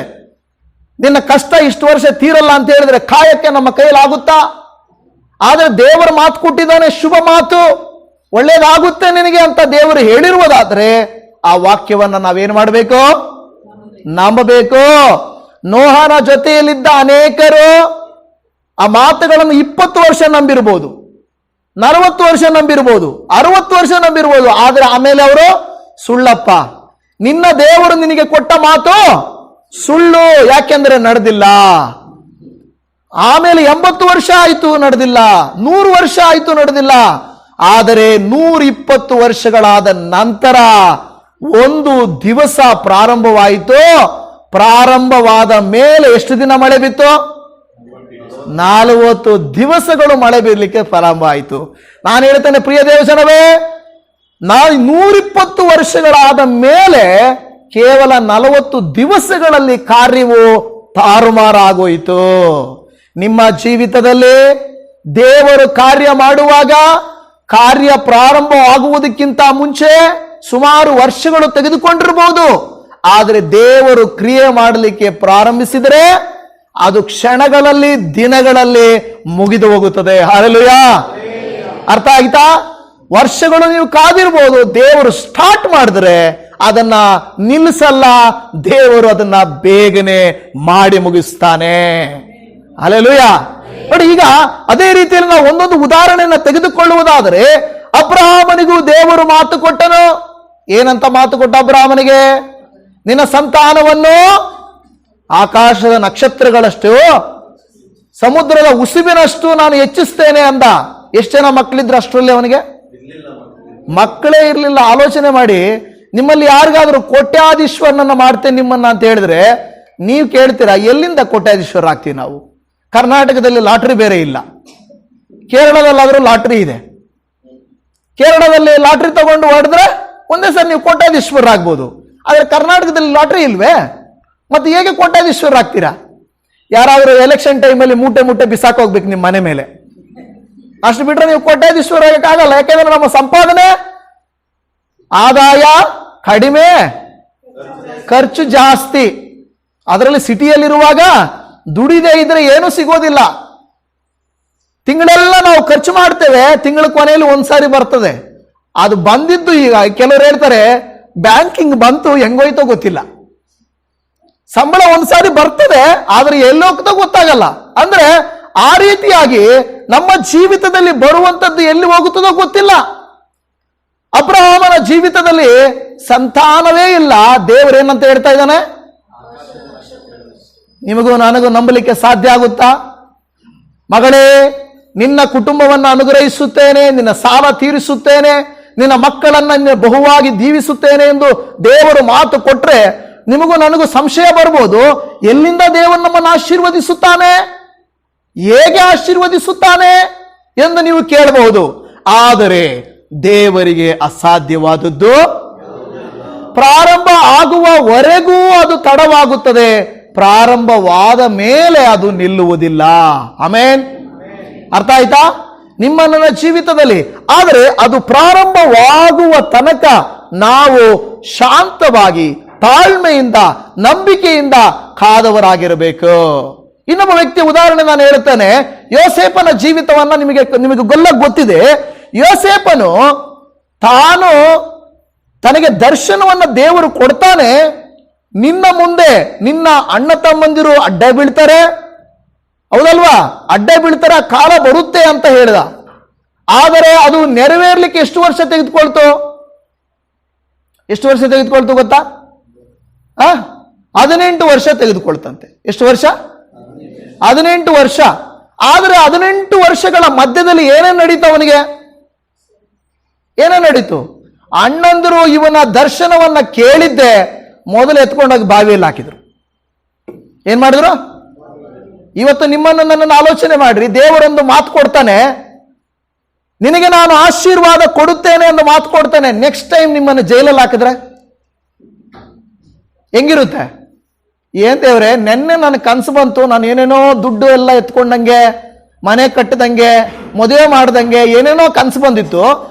ನಿನ್ನ ಕಷ್ಟ ಇಷ್ಟು ವರ್ಷ ತೀರಲ್ಲ ಅಂತ ಹೇಳಿದ್ರೆ ಕಾಯಕ್ಕೆ ನಮ್ಮ ಕೈಲಾಗುತ್ತಾ? ಆದ್ರೆ ದೇವರು ಮಾತು ಕೊಟ್ಟಿದ್ದಾನೆ, ಶುಭ ಮಾತು, ಒಳ್ಳೇದಾಗುತ್ತೆ ನಿನಗೆ ಅಂತ ದೇವರು ಹೇಳಿರುವುದಾದ್ರೆ ಆ ವಾಕ್ಯವನ್ನ ನಾವೇನ್ ಮಾಡಬೇಕು? ನಂಬಬೇಕು. ನೋಹನ ಜೊತೆಯಲ್ಲಿದ್ದ ಅನೇಕರು ಆ ಮಾತುಗಳನ್ನು 20 ವರ್ಷ ನಂಬಿರ್ಬೋದು, 40 ವರ್ಷ ನಂಬಿರ್ಬೋದು, 60 ವರ್ಷ ನಂಬಿರ್ಬೋದು. ಆದ್ರೆ ಆಮೇಲೆ ಅವರು ಸುಳ್ಳಪ್ಪ, ನಿನ್ನ ದೇವರು ನಿನಗೆ ಕೊಟ್ಟ ಮಾತು ಸುಳ್ಳು, ಯಾಕೆಂದ್ರೆ ನಡೆದಿಲ್ಲ. ಆಮೇಲೆ 80 ವರ್ಷ ಆಯ್ತು ನಡೆದಿಲ್ಲ, 100 ವರ್ಷ ಆಯ್ತು ನಡೆದಿಲ್ಲ. ಆದರೆ 120 ವರ್ಷಗಳಾದ ನಂತರ ಒಂದು ದಿವಸ ಪ್ರಾರಂಭವಾಯಿತು. ಪ್ರಾರಂಭವಾದ ಮೇಲೆ ಎಷ್ಟು ದಿನ ಮಳೆ ಬಿತ್ತು? 40 ದಿವಸಗಳು ಮಳೆ ಬೀರ್ಲಿಕ್ಕೆ ಪ್ರಾರಂಭ ಆಯಿತು. ನಾನು ಹೇಳ್ತೇನೆ ಪ್ರಿಯ ದೇವಜನವೇ, 120 ವರ್ಷಗಳಾದ ಮೇಲೆ ಕೇವಲ 40 ದಿವಸಗಳಲ್ಲಿ ಕಾರ್ಯವು ತಾರುಮಾರಾಗೋಯಿತು. ನಿಮ್ಮ ಜೀವಿತದಲ್ಲಿ ದೇವರು ಕಾರ್ಯ ಮಾಡುವಾಗ ಕಾರ್ಯ ಪ್ರಾರಂಭವಾಗುವುದಕ್ಕಿಂತ ಮುಂಚೆ ಸುಮಾರು ವರ್ಷಗಳು ತೆಗೆದುಕೊಂಡಿರಬಹುದು. ಆದರೆ ದೇವರು ಕ್ರಿಯೆ ಮಾಡಲಿಕ್ಕೆ ಪ್ರಾರಂಭಿಸಿದರೆ ಅದು ಕ್ಷಣಗಳಲ್ಲಿ, ದಿನಗಳಲ್ಲಿ ಮುಗಿದು ಹೋಗುತ್ತದೆ. ಹಲ್ಲೆಲೂಯಾ. ಅರ್ಥ ಆಯ್ತಾ? ವರ್ಷಗಳು ನೀವು ಕಾದಿರ್ಬೋದು, ದೇವರು ಸ್ಟಾರ್ಟ್ ಮಾಡಿದ್ರೆ ಅದನ್ನ ನಿಲ್ಲಿಸಲ್ಲ, ದೇವರು ಅದನ್ನ ಬೇಗನೆ ಮಾಡಿ ಮುಗಿಸ್ತಾನೆ. ಹಲ್ಲೆಲೂಯಾ. ನೋಡಿ, ಈಗ ಅದೇ ರೀತಿಯಲ್ಲಿ ನಾವು ಒಂದೊಂದು ಉದಾಹರಣೆಯನ್ನು ತೆಗೆದುಕೊಳ್ಳುವುದಾದರೆ, ಅಬ್ರಹಾಮನಿಗೂ ದೇವರು ಮಾತು ಕೊಟ್ಟನು. ಏನಂತ ಮಾತು ಕೊಟ್ಟ ಅಬ್ರಹಾಮನಿಗೆ? ನಿನ್ನ ಸಂತಾನವನ್ನು ಆಕಾಶದ ನಕ್ಷತ್ರಗಳಷ್ಟು, ಸಮುದ್ರದ ಉಸುಬಿನಷ್ಟು ನಾನು ಹೆಚ್ಚಿಸ್ತೇನೆ ಅಂದ. ಎಷ್ಟು ಜನ ಮಕ್ಕಳಿದ್ರು ಅಷ್ಟರಲ್ಲಿ? ಅವನಿಗೆ ಮಕ್ಕಳೇ ಇರಲಿಲ್ಲ. ಆಲೋಚನೆ ಮಾಡಿ, ನಿಮ್ಮಲ್ಲಿ ಯಾರಿಗಾದ್ರೂ ಕೋಟ್ಯಾಧೀಶ್ವರನನ್ನ ಮಾಡ್ತೇನೆ ನಿಮ್ಮನ್ನ ಅಂತ ಹೇಳಿದ್ರೆ ನೀವು ಕೇಳ್ತೀರಾ, ಎಲ್ಲಿಂದ ಕೋಟ್ಯಾಧೀಶ್ವರ ಆಗ್ತೀವಿ ನಾವು? ಕರ್ನಾಟಕದಲ್ಲಿ ಲಾಟ್ರಿ ಬೇರೆ ಇಲ್ಲ, ಕೇರಳದಲ್ಲಾದ್ರೂ ಲಾಟ್ರಿ ಇದೆ. ಕೇರಳದಲ್ಲಿ ಲಾಟ್ರಿ ತಗೊಂಡು ಹೊಡೆದ್ರೆ ಒಂದೇ ಸರಿ ನೀವು ಕೋಟ್ಯಾಧೀಶ್ವರ ಆಗ್ಬೋದು. ಆದರೆ ಕರ್ನಾಟಕದಲ್ಲಿ ಲಾಟ್ರಿ ಇಲ್ವೇ? ಮತ್ತೆ ಹೇಗೆ ಕೋಟ್ಯಾಧೀಶ್ವರ ಆಗ್ತೀರಾ? ಯಾರಾದರೂ ಎಲೆಕ್ಷನ್ ಟೈಮಲ್ಲಿ ಮೂಟೆ ಬಿಸಾಕ್ ಹೋಗ್ಬೇಕು ನಿಮ್ಮ ಮನೆ ಮೇಲೆ, ಅಷ್ಟು ಬಿಟ್ರೆ ನೀವು ಕೋಟ್ಯಾಧೀಶ್ವರ ಆಗಕ್ಕಾಗಲ್ಲ. ಯಾಕೆಂದ್ರೆ ನಮ್ಮ ಸಂಪಾದನೆ, ಆದಾಯ ಕಡಿಮೆ, ಖರ್ಚು ಜಾಸ್ತಿ. ಅದರಲ್ಲಿ ಸಿಟಿಯಲ್ಲಿರುವಾಗ ದುಡಿದೇ ಇದ್ರೆ ಏನೂ ಸಿಗೋದಿಲ್ಲ. ತಿಂಗಳೆಲ್ಲ ನಾವು ಖರ್ಚು ಮಾಡ್ತೇವೆ, ತಿಂಗಳ ಕೊನೆಯಲ್ಲಿ ಒಂದ್ಸಾರಿ ಬರ್ತದೆ. ಅದು ಬಂದಿದ್ದು ಈಗ ಕೆಲವರು ಹೇಳ್ತಾರೆ ಬ್ಯಾಂಕಿಂಗ್ ಬಂತು, ಹೆಂಗೋಯ್ತೋ ಗೊತ್ತಿಲ್ಲ. ಸಂಬಳ ಒಂದ್ಸಾರಿ ಬರ್ತದೆ, ಆದ್ರೆ ಎಲ್ಲೋಗ್ತೋ ಗೊತ್ತಾಗಲ್ಲ. ಅಂದ್ರೆ ಆ ರೀತಿಯಾಗಿ ನಮ್ಮ ಜೀವಿತದಲ್ಲಿ ಬರುವಂತದ್ದು ಎಲ್ಲಿ ಹೋಗುತ್ತದೋ ಗೊತ್ತಿಲ್ಲ. ಅಬ್ರಹಾಮನ ಜೀವಿತದಲ್ಲಿ ಸಂತಾನವೇ ಇಲ್ಲ. ದೇವರೇನಂತ ಹೇಳ್ತಾ ಇದ್ದಾನೆ? ನಿಮಗೂ ನನಗೂ ನಂಬಲಿಕ್ಕೆ ಸಾಧ್ಯ ಆಗುತ್ತಾ? ಮಗಳೇ, ನಿನ್ನ ಕುಟುಂಬವನ್ನು ಅನುಗ್ರಹಿಸುತ್ತೇನೆ, ನಿನ್ನ ಸಾಲ ತೀರಿಸುತ್ತೇನೆ, ನಿನ್ನ ಮಕ್ಕಳನ್ನ ಬಹುವಾಗಿ ದೀವಿಸುತ್ತೇನೆ ಎಂದು ದೇವರು ಮಾತು ಕೊಟ್ರೆ ನಿಮಗೂ ನನಗೂ ಸಂಶಯ ಬರ್ಬೋದು. ಎಲ್ಲಿಂದ ದೇವರು ನಮ್ಮನ್ನು ಆಶೀರ್ವದಿಸುತ್ತಾನೆ, ಹೇಗೆ ಆಶೀರ್ವದಿಸುತ್ತಾನೆ ಎಂದು ನೀವು ಕೇಳಬಹುದು. ಆದರೆ ದೇವರಿಗೆ ಅಸಾಧ್ಯವಾದದ್ದು ಪ್ರಾರಂಭ ಆಗುವವರೆಗೂ ಅದು ತಡವಾಗುತ್ತದೆ, ಪ್ರಾರಂಭವಾದ ಮೇಲೆ ಅದು ನಿಲ್ಲುವುದಿಲ್ಲ. ಆಮೆನ್. ಅರ್ಥ ಆಯ್ತಾ? ನಿಮ್ಮ ನನ್ನ ಜೀವಿತದಲ್ಲಿ ಆದರೆ ಅದು ಪ್ರಾರಂಭವಾಗುವ ತನಕ ನಾವು ಶಾಂತವಾಗಿ, ತಾಳ್ಮೆಯಿಂದ, ನಂಬಿಕೆಯಿಂದ ಕಾದವರಾಗಿರಬೇಕು. ಇನ್ನೊಬ್ಬ ವ್ಯಕ್ತಿಯ ಉದಾಹರಣೆ ನಾನು ಹೇಳುತ್ತೇನೆ. ಯೋಸೇಫನ ಜೀವಿತವನ್ನ ನಿಮಗೆ ಗೊತ್ತಿದೆ. ಯೋಸೇಫನು ತಾನು ತನಗೆ ದರ್ಶನವನ್ನ ದೇವರು ಕೊಡ್ತಾನೆ. ನಿನ್ನ ಮುಂದೆ ನಿನ್ನ ಅಣ್ಣ ತಮ್ಮಂದಿರು ಅಡ್ಡ ಬೀಳ್ತಾರೆ, ಹೌದಲ್ವಾ? ಅಡ್ಡ ಬೀಳ್ತಾರೆ, ಕಾಲ ಬರುತ್ತೆ ಅಂತ ಹೇಳಿದ. ಆದರೆ ಅದು ನೆರವೇರ್ಲಿಕ್ಕೆ ಎಷ್ಟು ವರ್ಷ ತೆಗೆದುಕೊಳ್ತು? ಎಷ್ಟು ವರ್ಷ ತೆಗೆದುಕೊಳ್ತು ಗೊತ್ತಾ? 18 ವರ್ಷ ತೆಗೆದುಕೊಳ್ತಂತೆ. ಎಷ್ಟು ವರ್ಷ? 18 ವರ್ಷ. ಆದರೆ 18 ವರ್ಷಗಳ ಮಧ್ಯದಲ್ಲಿ ಏನೇನು ನಡೀತು? ಅವನಿಗೆ ಏನೇ ನಡೀತು? ಅಣ್ಣಂದರು ಇವನ ದರ್ಶನವನ್ನ ಕೇಳಿದ್ದೆ ಮೊದಲು ಎತ್ಕೊಂಡೋಗಿ ಬಾವಿಯಲ್ಲಿ ಹಾಕಿದ್ರು. ಏನ್ ಮಾಡಿದ್ರು? ಇವತ್ತು ನಿಮ್ಮನ್ನು ನನ್ನನ್ನು ಆಲೋಚನೆ ಮಾಡ್ರಿ. ದೇವರೊಂದು ಮಾತು ಕೊಡ್ತಾನೆ, ನಿನಗೆ ನಾನು ಆಶೀರ್ವಾದ ಕೊಡುತ್ತೇನೆ ಎಂದು ಮಾತು ಕೊಡ್ತಾನೆ. ನೆಕ್ಸ್ಟ್ ಟೈಮ್ ನಿಮ್ಮನ್ನು ಜೈಲಲ್ಲಿ ಹಾಕಿದ್ರೆ ಹೆಂಗಿರುತ್ತೆ? ಏನ್ ದೇವ್ರೆ, ನೆನ್ನೆ ನನ್ನ ಕನಸು ಬಂತು, ನಾನು ಏನೇನೋ ದುಡ್ಡು ಎಲ್ಲ ಎತ್ಕೊಂಡಂಗೆ, ಮನೆ ಕಟ್ಟದಂಗೆ, ಮದುವೆ ಮಾಡ್ದಂಗೆ ಏನೇನೋ ಕನಸು ಬಂದಿತ್ತು.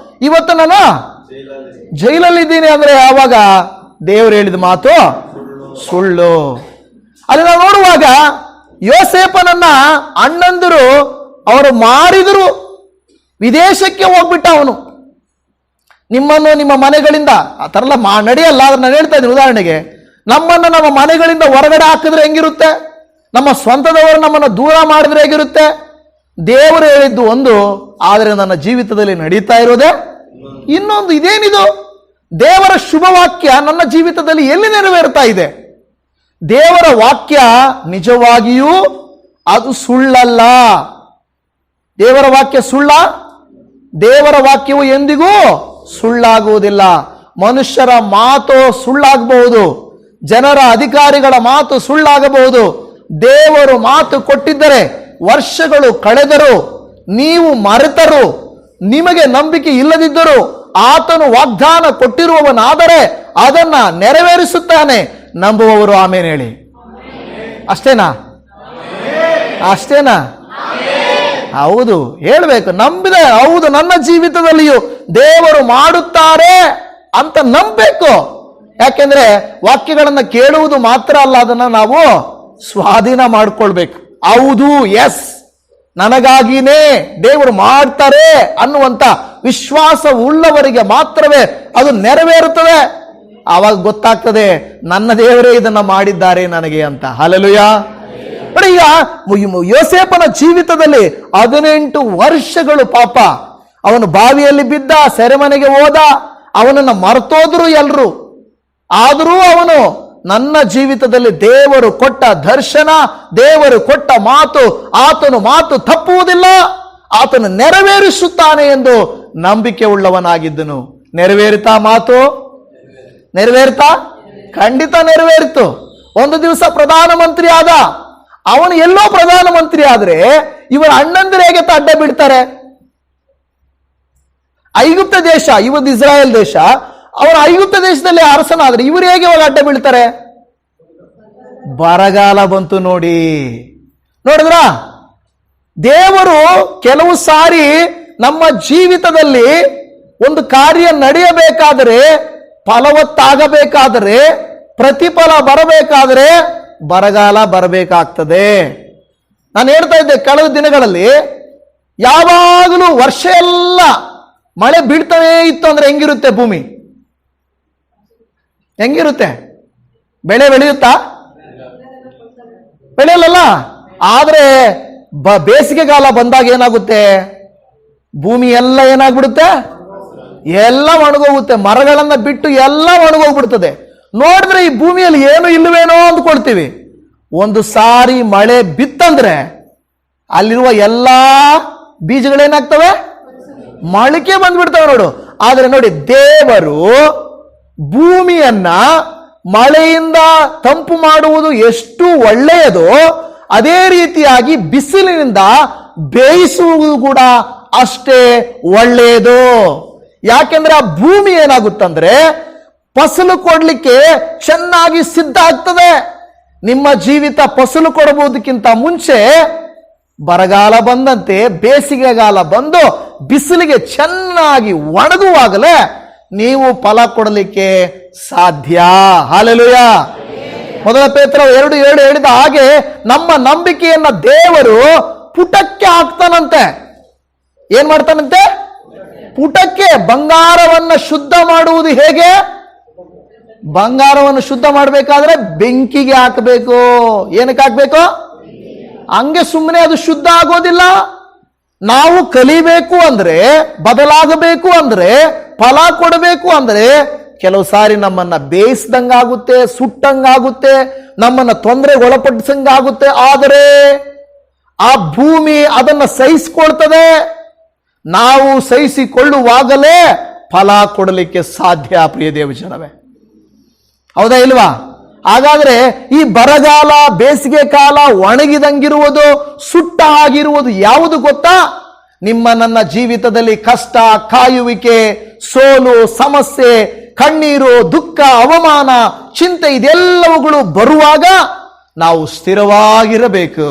ಇವತ್ತು ನಾನು ಜೈಲಲ್ಲಿದ್ದೀನಿ ಅಂದ್ರೆ ಯಾವಾಗ? ದೇವರು ಹೇಳಿದ ಮಾತು ಸುಳ್ಳು. ಅಲ್ಲಿ ನಾವು ನೋಡುವಾಗ ಯೋಸೇಫನನ್ನ ಅಣ್ಣಂದರು ಅವರು ಮಾರಿದರು, ವಿದೇಶಕ್ಕೆ ಹೋಗ್ಬಿಟ್ಟ ಅವನು. ನಿಮ್ಮನ್ನು ನಿಮ್ಮ ಮನೆಗಳಿಂದ ಆ ಥರ ಎಲ್ಲ ನಡೆಯಲ್ಲ. ಆದ್ರೆ ನಾನು ಹೇಳ್ತಾ ಇದ್ದೀನಿ ಉದಾಹರಣೆಗೆ, ನಮ್ಮನ್ನು ನಮ್ಮ ಮನೆಗಳಿಂದ ಹೊರಗಡೆ ಹಾಕಿದ್ರೆ ಹೆಂಗಿರುತ್ತೆ? ನಮ್ಮ ಸ್ವಂತದವರು ನಮ್ಮನ್ನು ದೂರ ಮಾಡಿದ್ರೆ ಹೇಗಿರುತ್ತೆ? ದೇವರು ಹೇಳಿದ್ದು ಒಂದು, ಆದರೆ ನನ್ನ ಜೀವಿತದಲ್ಲಿ ನಡೀತಾ ಇರೋದೇ ಇನ್ನೊಂದು. ಇದೇನಿದು? ದೇವರ ಶುಭವಾಕ್ಯ ನನ್ನ ಜೀವಿತದಲ್ಲಿ ಎಲ್ಲಿ ನೆರವೇರ್ತಾ ಇದೆ? ದೇವರ ವಾಕ್ಯ ನಿಜವಾಗಿಯೂ ಅದು ಸುಳ್ಳಲ್ಲ. ದೇವರ ವಾಕ್ಯ ಸುಳ್ಳ? ದೇವರ ವಾಕ್ಯವು ಎಂದಿಗೂ ಸುಳ್ಳಾಗುವುದಿಲ್ಲ. ಮನುಷ್ಯರ ಮಾತು ಸುಳ್ಳಾಗಬಹುದು, ಜನರ ಅಧಿಕಾರಿಗಳ ಮಾತು ಸುಳ್ಳಾಗಬಹುದು. ದೇವರು ಮಾತು ಕೊಟ್ಟಿದ್ದರೆ ವರ್ಷಗಳು ಕಳೆದರೂ ನೀವು ಮರೆತರು, ನಿಮಗೆ ನಂಬಿಕೆ ಇಲ್ಲದಿದ್ದರೂ ಆತನು ವಾಗ್ದಾನ ಕೊಟ್ಟಿರುವವನಾದರೆ ಅದನ್ನ ನೆರವೇರಿಸುತ್ತಾನೆ. ನಂಬುವವರು ಆಮೇನ್ ಹೇಳಿ. ಅಷ್ಟೇನಾ? ಅಷ್ಟೇನಾ? ಹೌದು ಹೇಳ್ಬೇಕು. ನಂಬಿದೆ, ಹೌದು ನನ್ನ ಜೀವಿತದಲ್ಲಿಯೂ ದೇವರು ಮಾಡುತ್ತಾರೆ ಅಂತ ನಂಬಬೇಕು. ಯಾಕೆಂದ್ರೆ ವಾಕ್ಯಗಳನ್ನ ಕೇಳುವುದು ಮಾತ್ರ ಅಲ್ಲ, ಅದನ್ನ ನಾವು ಸ್ವಾಧೀನ ಮಾಡ್ಕೊಳ್ಬೇಕು. ಹೌದು, ಎಸ್, ನನಗಾಗಿನೇ ದೇವರು ಮಾಡ್ತಾರೆ ಅನ್ನುವಂತ ವಿಶ್ವಾಸ ಉಳ್ಳವರಿಗೆ ಮಾತ್ರವೇ ಅದು ನೆರವೇರುತ್ತದೆ. ಆವಾಗ ಗೊತ್ತಾಗ್ತದೆ ನನ್ನ ದೇವರೇ ಇದನ್ನ ಮಾಡಿದ್ದಾರೆ ನನಗೆ ಅಂತ. ಹಲ್ಲೆಲೂಯ. ನೋಡಿ, ಈಗ ಯೋಸೇಫನ ಜೀವಿತದಲ್ಲಿ 18 ವರ್ಷಗಳು ಪಾಪ ಅವನು ಬಾವಿಯಲ್ಲಿ ಬಿದ್ದ, ಸೆರೆಮನೆಗೆ ಹೋದ, ಅವನನ್ನ ಮರ್ತೋದ್ರು ಎಲ್ರು. ಆದರೂ ಅವನು ನನ್ನ ಜೀವಿತದಲ್ಲಿ ದೇವರು ಕೊಟ್ಟ ದರ್ಶನ, ದೇವರು ಕೊಟ್ಟ ಮಾತು, ಆತನು ಮಾತು ತಪ್ಪುವುದಿಲ್ಲ, ಆತನು ನೆರವೇರಿಸುತ್ತಾನೆ ಎಂದು ನಂಬಿಕೆ ಉಳ್ಳವನಾಗಿದ್ದನು. ನೆರವೇರಿತಾ ಮಾತು? ನೆರವೇರಿತಾ? ಖಂಡಿತ ನೆರವೇರಿತು. ಒಂದು ದಿವಸ ಪ್ರಧಾನಮಂತ್ರಿ ಆದ. ಅವನು ಎಲ್ಲೋ ಪ್ರಧಾನಮಂತ್ರಿ ಆದ್ರೆ ಇವರ ಅಣ್ಣಂದಿರು ಹೇಗೆ ಅಡ್ಡ ಬಿಡ್ತಾರೆ? ಐಗುಪ್ತ ದೇಶ, ಇವತ್ತು ಇಸ್ರಾಯೇಲ್ ದೇಶ, ಅವರ ಐಗುಪ್ತ ದೇಶದಲ್ಲಿ ಅರಸನಾದ್ರೆ ಇವರು ಹೇಗೆ ಇವಾಗ ಅಡ್ಡ ಬೀಳ್ತಾರೆ? ಬರಗಾಲ ಬಂತು ನೋಡಿ. ನೋಡಿದ್ರ, ದೇವರು ಕೆಲವು ಸಾರಿ ನಮ್ಮ ಜೀವಿತದಲ್ಲಿ ಒಂದು ಕಾರ್ಯ ನಡೆಯಬೇಕಾದರೆ, ಫಲವತ್ತಾಗಬೇಕಾದರೆ, ಪ್ರತಿಫಲ ಬರಬೇಕಾದರೆ ಬರಗಾಲ ಬರಬೇಕಾಗ್ತದೆ. ನಾನು ಹೇಳ್ತಾ ಇದ್ದೆ ಕಳೆದ ದಿನಗಳಲ್ಲಿ, ಯಾವಾಗಲೂ ವರ್ಷ ಎಲ್ಲ ಮಳೆ ಬೀಳ್ತಾನೇ ಇತ್ತು ಅಂದ್ರೆ ಹೆಂಗಿರುತ್ತೆ ಭೂಮಿ? ಹೆಂಗಿರುತ್ತೆ? ಬೆಳೆ ಬೆಳೆಯುತ್ತಾ? ಬೆಳೆಯಲ್ಲ. ಆದ್ರೆ ಬೇಸಿಗೆಗಾಲ ಬಂದಾಗ ಏನಾಗುತ್ತೆ? ಭೂಮಿ ಎಲ್ಲ ಏನಾಗ್ಬಿಡುತ್ತೆ? ಎಲ್ಲ ಒಣಗೋಗುತ್ತೆ. ಮರಗಳನ್ನ ಬಿಟ್ಟು ಎಲ್ಲ ಒಣಗೋಗ್ಬಿಡ್ತದೆ. ನೋಡಿದ್ರೆ ಈ ಭೂಮಿಯಲ್ಲಿ ಏನು ಇಲ್ಲವೇನೋ ಅಂದ್ಕೊಳ್ತೀವಿ. ಒಂದು ಸಾರಿ ಮಳೆ ಬಿತ್ತಂದ್ರೆ ಅಲ್ಲಿರುವ ಎಲ್ಲಾ ಬೀಜಗಳೇನಾಗ್ತವೆ? ಮೊಳಕೆ ಬಂದ್ಬಿಡ್ತವೆ ನೋಡು. ಆದ್ರೆ ನೋಡಿ, ದೇವರು ಭೂಮಿಯನ್ನ ಮಳೆಯಿಂದ ತಂಪು ಮಾಡುವುದು ಎಷ್ಟು ಒಳ್ಳೆಯದೋ ಅದೇ ರೀತಿಯಾಗಿ ಬಿಸಿಲಿನಿಂದ ಬೇಯಿಸುವುದು ಕೂಡ ಅಷ್ಟೇ ಒಳ್ಳೆಯದು. ಯಾಕೆಂದ್ರೆ ಆ ಭೂಮಿ ಏನಾಗುತ್ತಂದ್ರೆ ಫಸಲು ಕೊಡ್ಲಿಕ್ಕೆ ಚೆನ್ನಾಗಿ ಸಿದ್ಧ ಆಗ್ತದೆ. ನಿಮ್ಮ ಜೀವಿತ ಫಸಲು ಕೊಡಬಹುದಕ್ಕಿಂತ ಮುಂಚೆ ಬರಗಾಲ ಬಂದಂತೆ ಬೇಸಿಗೆಗಾಲ ಬಂದು ಬಿಸಿಲಿಗೆ ಚೆನ್ನಾಗಿ ಒಣಗುವಾಗಲೇ ನೀವು ಫಲ ಕೊಡಲಿಕ್ಕೆ ಸಾಧ್ಯ. ಹಲ್ಲೆಲೂಯ. ಮೊದಲ ಪೇತ್ರ 2:7 ಹೇಳಿದ ಹಾಗೆ ನಮ್ಮ ನಂಬಿಕೆಯನ್ನ ದೇವರು ಪುಟಕ್ಕೆ ಹಾಕ್ತಾನಂತೆ. ಏನ್ ಮಾಡ್ತಾನಂತೆ? ಪುಟಕ್ಕೆ. ಬಂಗಾರವನ್ನ ಶುದ್ಧ ಮಾಡುವುದು ಹೇಗೆ? ಬಂಗಾರವನ್ನು ಶುದ್ಧ ಮಾಡಬೇಕಾದ್ರೆ ಬೆಂಕಿಗೆ ಹಾಕಬೇಕು. ಏನಕ್ಕೆ ಹಾಕಬೇಕು? ಹಂಗೆ ಸುಮ್ಮನೆ ಅದು ಶುದ್ಧ ಆಗೋದಿಲ್ಲ. ನಾವು ಕಲಿಬೇಕು ಅಂದ್ರೆ, ಬದಲಾಗಬೇಕು ಅಂದ್ರೆ, ಫಲ ಕೊಡಬೇಕು ಅಂದ್ರೆ ಕೆಲವು ಸಾರಿ ನಮ್ಮನ್ನ ಬೇಯಿಸ್ದಂಗಾಗುತ್ತೆ, ಸುಟ್ಟಂಗಾಗುತ್ತೆ, ನಮ್ಮನ್ನ ತೊಂದರೆಗೆ ಒಳಪಡಿಸಂಗಾಗುತ್ತೆ. ಆದರೆ ಆ ಭೂಮಿ ಅದನ್ನ ಸಹಿಸಿಕೊಳ್ತದೆ. ನಾವು ಸಹಿಸಿಕೊಳ್ಳುವಾಗಲೇ ಫಲ ಕೊಡಲಿಕ್ಕೆ ಸಾಧ್ಯ. ಪ್ರಿಯ ದೇವಜನವೇ, ಹೌದಾ ಇಲ್ವಾ? ಹಾಗಾದ್ರೆ ಈ ಬರಗಾಲ, ಬೇಸಿಗೆ ಕಾಲ, ಒಣಗಿದಂಗಿರುವುದು, ಸುಟ್ಟ ಆಗಿರುವುದು ಯಾವುದು ಗೊತ್ತಾ? ನಿಮ್ಮ ನನ್ನ ಜೀವಿತದಲ್ಲಿ ಕಷ್ಟ, ಕಾಯುವಿಕೆ, ಸೋಲು, ಸಮಸ್ಯೆ, ಕಣ್ಣೀರು, ದುಃಖ, ಅವಮಾನ, ಚಿಂತೆ ಇದೆಲ್ಲವುಗಳು ಬರುವಾಗ ನಾವು ಸ್ಥಿರವಾಗಿರಬೇಕು.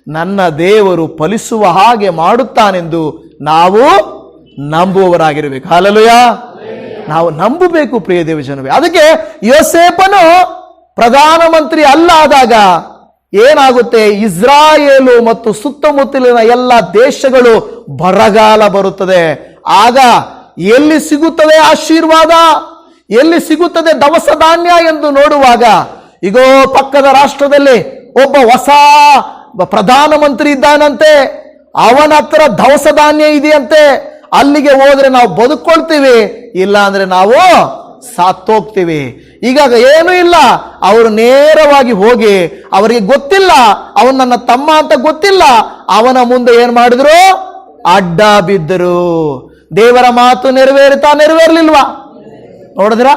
ನನ್ನ ದೇವರು ಫಲಿಸುವ ಹಾಗೆ ಮಾಡುತ್ತಾನೆಂದು ನಾವು ನಂಬುವವರಾಗಿರಬೇಕು. ಹಲ್ಲೆಲೂಯಾ. ನಾವು ನಂಬಬೇಕು ಪ್ರಿಯ ದೇವಜನವೇ. ಅದಕ್ಕೆ ಯೋಸೇಫನು ಪ್ರಧಾನಮಂತ್ರಿ ಅಲ್ಲಾದಾಗ ಏನಾಗುತ್ತೆ? ಇಸ್ರಾಯೇಲು ಮತ್ತು ಸುತ್ತಮುತ್ತಲಿನ ಎಲ್ಲ ದೇಶಗಳು ಬರಗಾಲ ಬರುತ್ತದೆ. ಆಗ ಎಲ್ಲಿ ಸಿಗುತ್ತದೆ ಆಶೀರ್ವಾದ, ಎಲ್ಲಿ ಸಿಗುತ್ತದೆ ದವಸ ಧಾನ್ಯ ಎಂದು ನೋಡುವಾಗ, ಈಗೋ ಪಕ್ಕದ ರಾಷ್ಟ್ರದಲ್ಲಿ ಒಬ್ಬ ಹೊಸ ಪ್ರಧಾನಮಂತ್ರಿ ಇದ್ದಾನಂತೆ, ಅವನ ಹತ್ರ ದವಸ ಧಾನ್ಯ ಇದೆಯಂತೆ, ಅಲ್ಲಿಗೆ ಹೋದ್ರೆ ನಾವು ಬದುಕೊಳ್ತೀವಿ, ಇಲ್ಲ ಅಂದ್ರೆ ನಾವು ಸಾತ್ತೋಗ್ತೀವಿ. ಈಗ ಏನೂ ಇಲ್ಲ, ಅವರು ನೇರವಾಗಿ ಹೋಗಿ, ಅವರಿಗೆ ಗೊತ್ತಿಲ್ಲ ಅವನು ನನ್ನ ತಮ್ಮ ಅಂತ ಗೊತ್ತಿಲ್ಲ, ಅವನ ಮುಂದೆ ಏನ್ ಮಾಡಿದ್ರು? ಅಡ್ಡ ಬಿದ್ದರು. ದೇವರ ಮಾತು ನೆರವೇರುತ್ತಾ ನೆರವೇರ್ಲಿಲ್ವಾ? ನೋಡಿದ್ರ?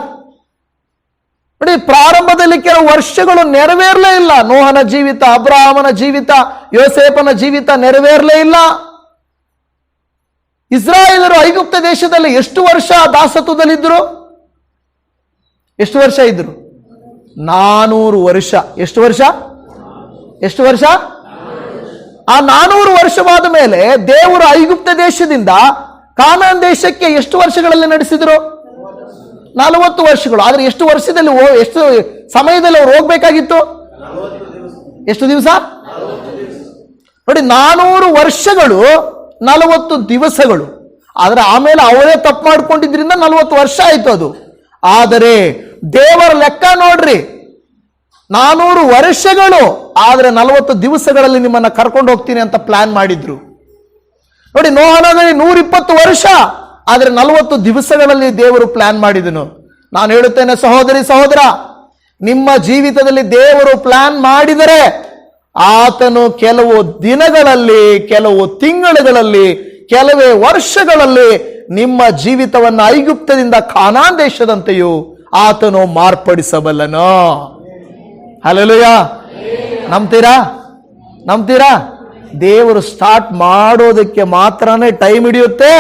ನೋಡಿ, ಪ್ರಾರಂಭದಲ್ಲಿ ಕೆಲವು ವರ್ಷಗಳು ನೆರವೇರಲೇ ಇಲ್ಲ. ನೋಹನ ಜೀವಿತ, ಅಬ್ರಹಾಮನ ಜೀವಿತ, ಯೋಸೇಫನ ಜೀವಿತ ನೆರವೇರಲೇ ಇಲ್ಲ. ಇಸ್ರಾಯೇಲರು ಐಗುಪ್ತ ದೇಶದಲ್ಲಿ ಎಷ್ಟು ವರ್ಷ ದಾಸತ್ವದಲ್ಲಿದ್ದರು? ಎಷ್ಟು ವರ್ಷ ಇದ್ರು? 400 ವರ್ಷ. ಎಷ್ಟು ವರ್ಷ? ಆ 400 ವರ್ಷವಾದ ಮೇಲೆ ದೇವರು ಐಗುಪ್ತ ದೇಶದಿಂದ ಕಾನಾನ್ ದೇಶಕ್ಕೆ ಎಷ್ಟು ವರ್ಷಗಳಲ್ಲಿ ನಡೆಸಿದ್ರು? 40 ವರ್ಷಗಳು. ಆದ್ರೆ ಎಷ್ಟು ವರ್ಷದಲ್ಲಿ, ಎಷ್ಟು ಸಮಯದಲ್ಲಿ ಅವ್ರು ಹೋಗ್ಬೇಕಾಗಿತ್ತು? ಎಷ್ಟು ದಿವಸ? ನೋಡಿ, 400 ವರ್ಷಗಳು 40 ದಿವಸಗಳು. ಆದ್ರೆ ಆಮೇಲೆ ಅವರೇ ತಪ್ಪು ಮಾಡ್ಕೊಂಡಿದ್ರಿಂದ 40 ವರ್ಷ ಆಯ್ತು ಅದು. ಆದರೆ ದೇವರ ಲೆಕ್ಕ ನೋಡ್ರಿ, 400 ವರ್ಷಗಳು, ಆದ್ರೆ 40 ದಿವಸಗಳಲ್ಲಿ ನಿಮ್ಮನ್ನ ಕರ್ಕೊಂಡು ಹೋಗ್ತೀನಿ ಅಂತ ಪ್ಲಾನ್ ಮಾಡಿದ್ರು. ನೋಡಿ, ನೋಹನದಲ್ಲಿ 120 ವರ್ಷ, ಆದ್ರೆ 40 ದಿವಸಗಳಲ್ಲಿ ದೇವರು ಪ್ಲಾನ್ ಮಾಡಿದನು. ನಾನು ಹೇಳುತ್ತೇನೆ ಸಹೋದರಿ ಸಹೋದರ, ನಿಮ್ಮ ಜೀವಿತದಲ್ಲಿ ದೇವರು ಪ್ಲಾನ್ ಮಾಡಿದರೆ ಆತನು ಕೆಲವು ದಿನಗಳಲ್ಲಿ, ಕೆಲವು ತಿಂಗಳುಗಳಲ್ಲಿ, ಕೆಲವೇ ವರ್ಷಗಳಲ್ಲಿ ನಿಮ್ಮ ಜೀವಿತವನ್ನು ಐಗುಪ್ತದಿಂದ ಕಾನಾನ್ ದೇಶದಂತೆಯೂ ಆತನು ಮಾರ್ಪಡಿಸಬಲ್ಲನು. ಹಲ್ಲೆಲೂಯಾ. ನಂಬ್ತೀರಾ? ದೇವರು ಸ್ಟಾರ್ಟ್ ಮಾಡೋದಕ್ಕೆ ಮಾತ್ರನೇ ಟೈಮ್ ಹಿಡಿಯುತ್ತೆ,